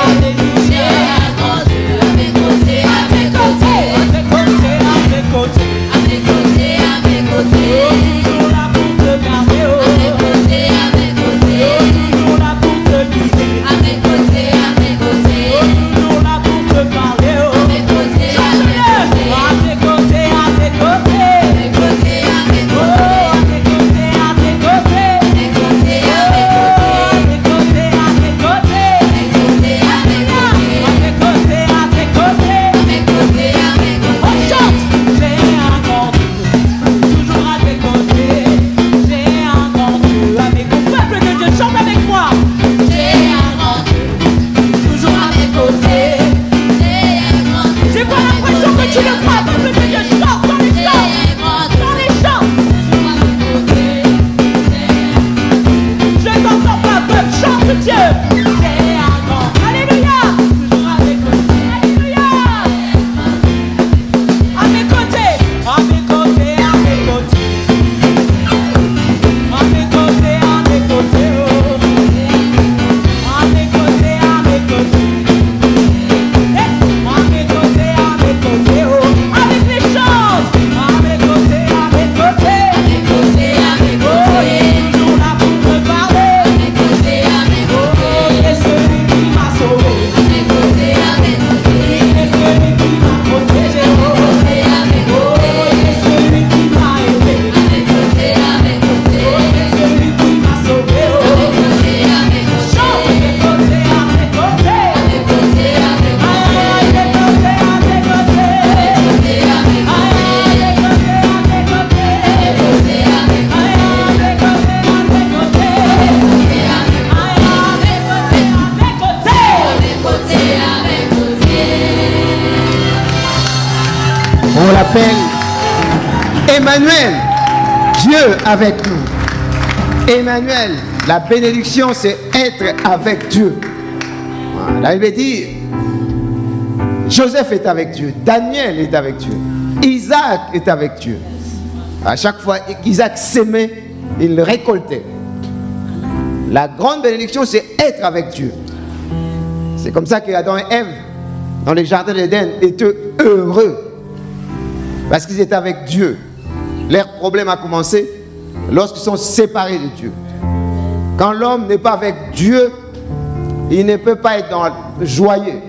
J'ai un grand Dieu à mes côtés, à mes côtés. À tes côtés, à tes côtés. À mes côtés, à mes côtés. Oh, toujours là pour te garder. Oh, à mes côtés, à mes côtés. Oh, toujours là pour te guider. À mes côtés, à mes côtés. Oh, toujours là pour te parler. Oh, à mes côtés, à mes côtés. À tes côtés, à tes côtés. À mes côtés, à mes côtés. Oh, à tes côtés, à tes côtés. À mes côtés, à mes côtés. À tes côtés, à mes côtés. À mes côtés, à tes côtés. À mes côtés, à mes côtés. On chante. J'ai un grand Dieu, toujours à tes côtés. J'ai un grand Dieu à mes côtés. Peuple de Dieu, chante avec moi. J'ai un grand Dieu, toujours à mes côtés. J'ai pas l'impression que tu le crois, peuple de Dieu, chante, dans les chants. Dans les chants. Je t'entends pas, peuple, chante Dieu. J'ai un grand, alléluia. Toujours à mes côtés, alléluia. À mes côtés, à mes côtés, à mes côtés. À mes côtés, à mes côtés, oh. À mes côtés, à mes côtés. À mes côtés, à mes côtés, oh. Avec les chants. À mes côtés, à mes côtés. À mes côtés, à mes côtés. Oh, toujours là pour me parler. À mes côtés, à mes côtés. Oh, il est celui qui m'a sauvé. À mes côtés, à mes côtés. Il est celui qui m'a protégé. À mes côtés, à mes côtés. Oh, il est celui qui m'a aidé. À mes côtés, à mes côtés. Oh, c'est celui qui m'a sauvé. Oh, à mes côtés, à mes côtés. Chante à mes côtés, à mes côtés. À mes côtés, à mes côtés. À mes côtés, à mes côtés. À mes côtés, à mes côtés. À mes côtés, à mes côtés. À mes côtés, à mes côtés. À mes côtés. On l'appelle Emmanuel, Dieu avec nous. Emmanuel, la bénédiction, c'est être avec Dieu. Voilà, la Bible dit, Joseph est avec Dieu, Daniel est avec Dieu, Isaac est avec Dieu. À chaque fois qu'Isaac s'aimait, il récoltait. La grande bénédiction, c'est être avec Dieu. C'est comme ça que Adam et Ève, dans les jardins d'Éden, étaient heureux. Parce qu'ils étaient avec Dieu. Leur problème a commencé lorsqu'ils sont séparés de Dieu. Quand l'homme n'est pas avec Dieu, il ne peut pas être joyeux.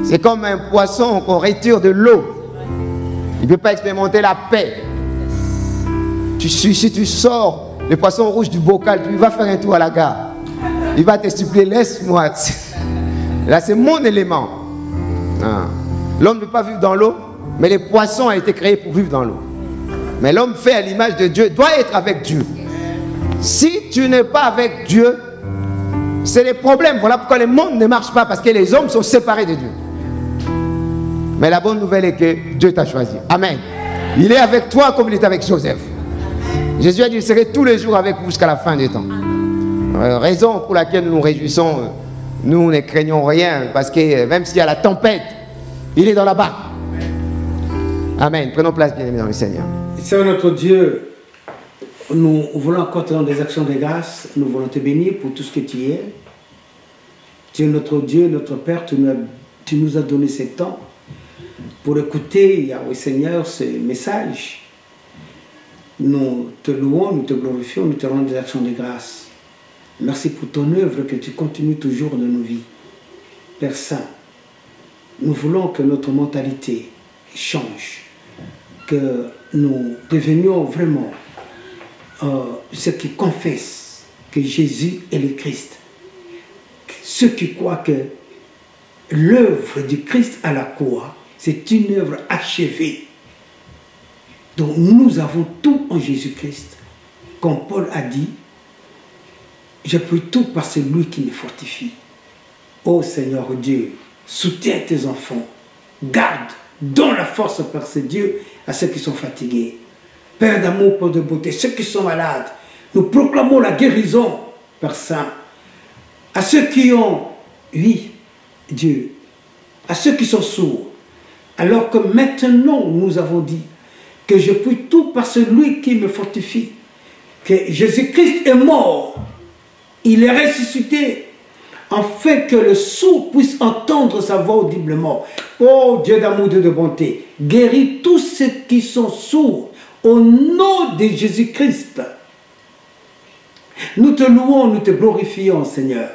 C'est comme un poisson qu'on retire de l'eau. Il ne peut pas expérimenter la paix. Si tu sors le poisson rouge du bocal, tu vas faire un tour à la gare. Il va te supplier, laisse-moi. Là, c'est mon élément. L'homme ne peut pas vivre dans l'eau, mais les poissons ont été créés pour vivre dans l'eau. Mais l'homme fait à l'image de Dieu, doit être avec Dieu. Si tu n'es pas avec Dieu, c'est les problèmes. Voilà pourquoi le monde ne marche pas, parce que les hommes sont séparés de Dieu. Mais la bonne nouvelle est que Dieu t'a choisi. Amen. Il est avec toi comme il est avec Joseph. Jésus a dit, je serai tous les jours avec vous jusqu'à la fin des temps. Raison pour laquelle nous nous réjouissons, nous ne craignons rien, parce que même s'il y a la tempête, il est dans la barque. Amen. Prenons place, bien-aimés dans le Seigneur. Seigneur notre Dieu, nous voulons encore te rendre des actions de grâce. Nous voulons te bénir pour tout ce que tu es. Tu es notre Dieu, notre Père. Tu nous as donné ce temps pour écouter, Yahweh Seigneur, ce message. Nous te louons, nous te glorifions, nous te rendons des actions de grâce. Merci pour ton œuvre que tu continues toujours dans nos vies. Père Saint, nous voulons que notre mentalité change, que nous devenions vraiment ceux qui confessent que Jésus est le Christ, ceux qui croient que l'œuvre du Christ à la croix, c'est une œuvre achevée. Donc nous avons tout en Jésus-Christ. Comme Paul a dit, je peux tout par celui qui me fortifie. Ô Seigneur Dieu, soutiens tes enfants, garde, donne la force par ce Dieu à ceux qui sont fatigués. Père d'amour, Père de beauté, ceux qui sont malades, nous proclamons la guérison, Père Saint. À ceux qui ont, oui, Dieu, à ceux qui sont sourds, alors que maintenant nous avons dit que je puis tout par celui qui me fortifie, que Jésus-Christ est mort, il est ressuscité, afin que le sourd puisse entendre sa voix audiblement. Oh Dieu d'amour, Dieu de bonté, guéris tous ceux qui sont sourds au nom de Jésus-Christ. Nous te louons, nous te glorifions, Seigneur.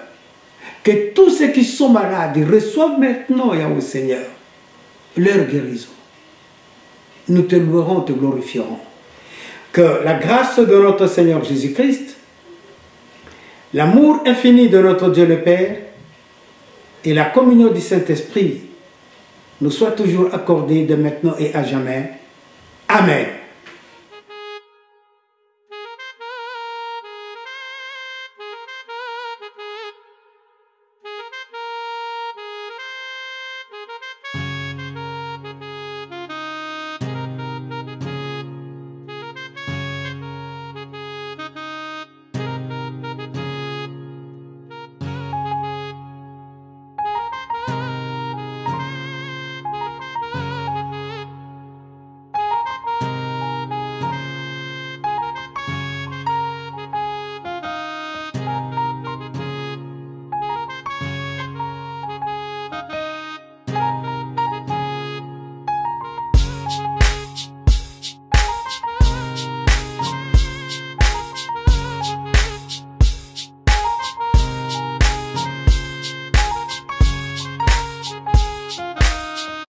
Que tous ceux qui sont malades reçoivent maintenant, Yahweh Seigneur, leur guérison. Nous te louerons, te glorifierons. Que la grâce de notre Seigneur Jésus-Christ, l'amour infini de notre Dieu le Père et la communion du Saint-Esprit nous soient toujours accordés de maintenant et à jamais. Amen.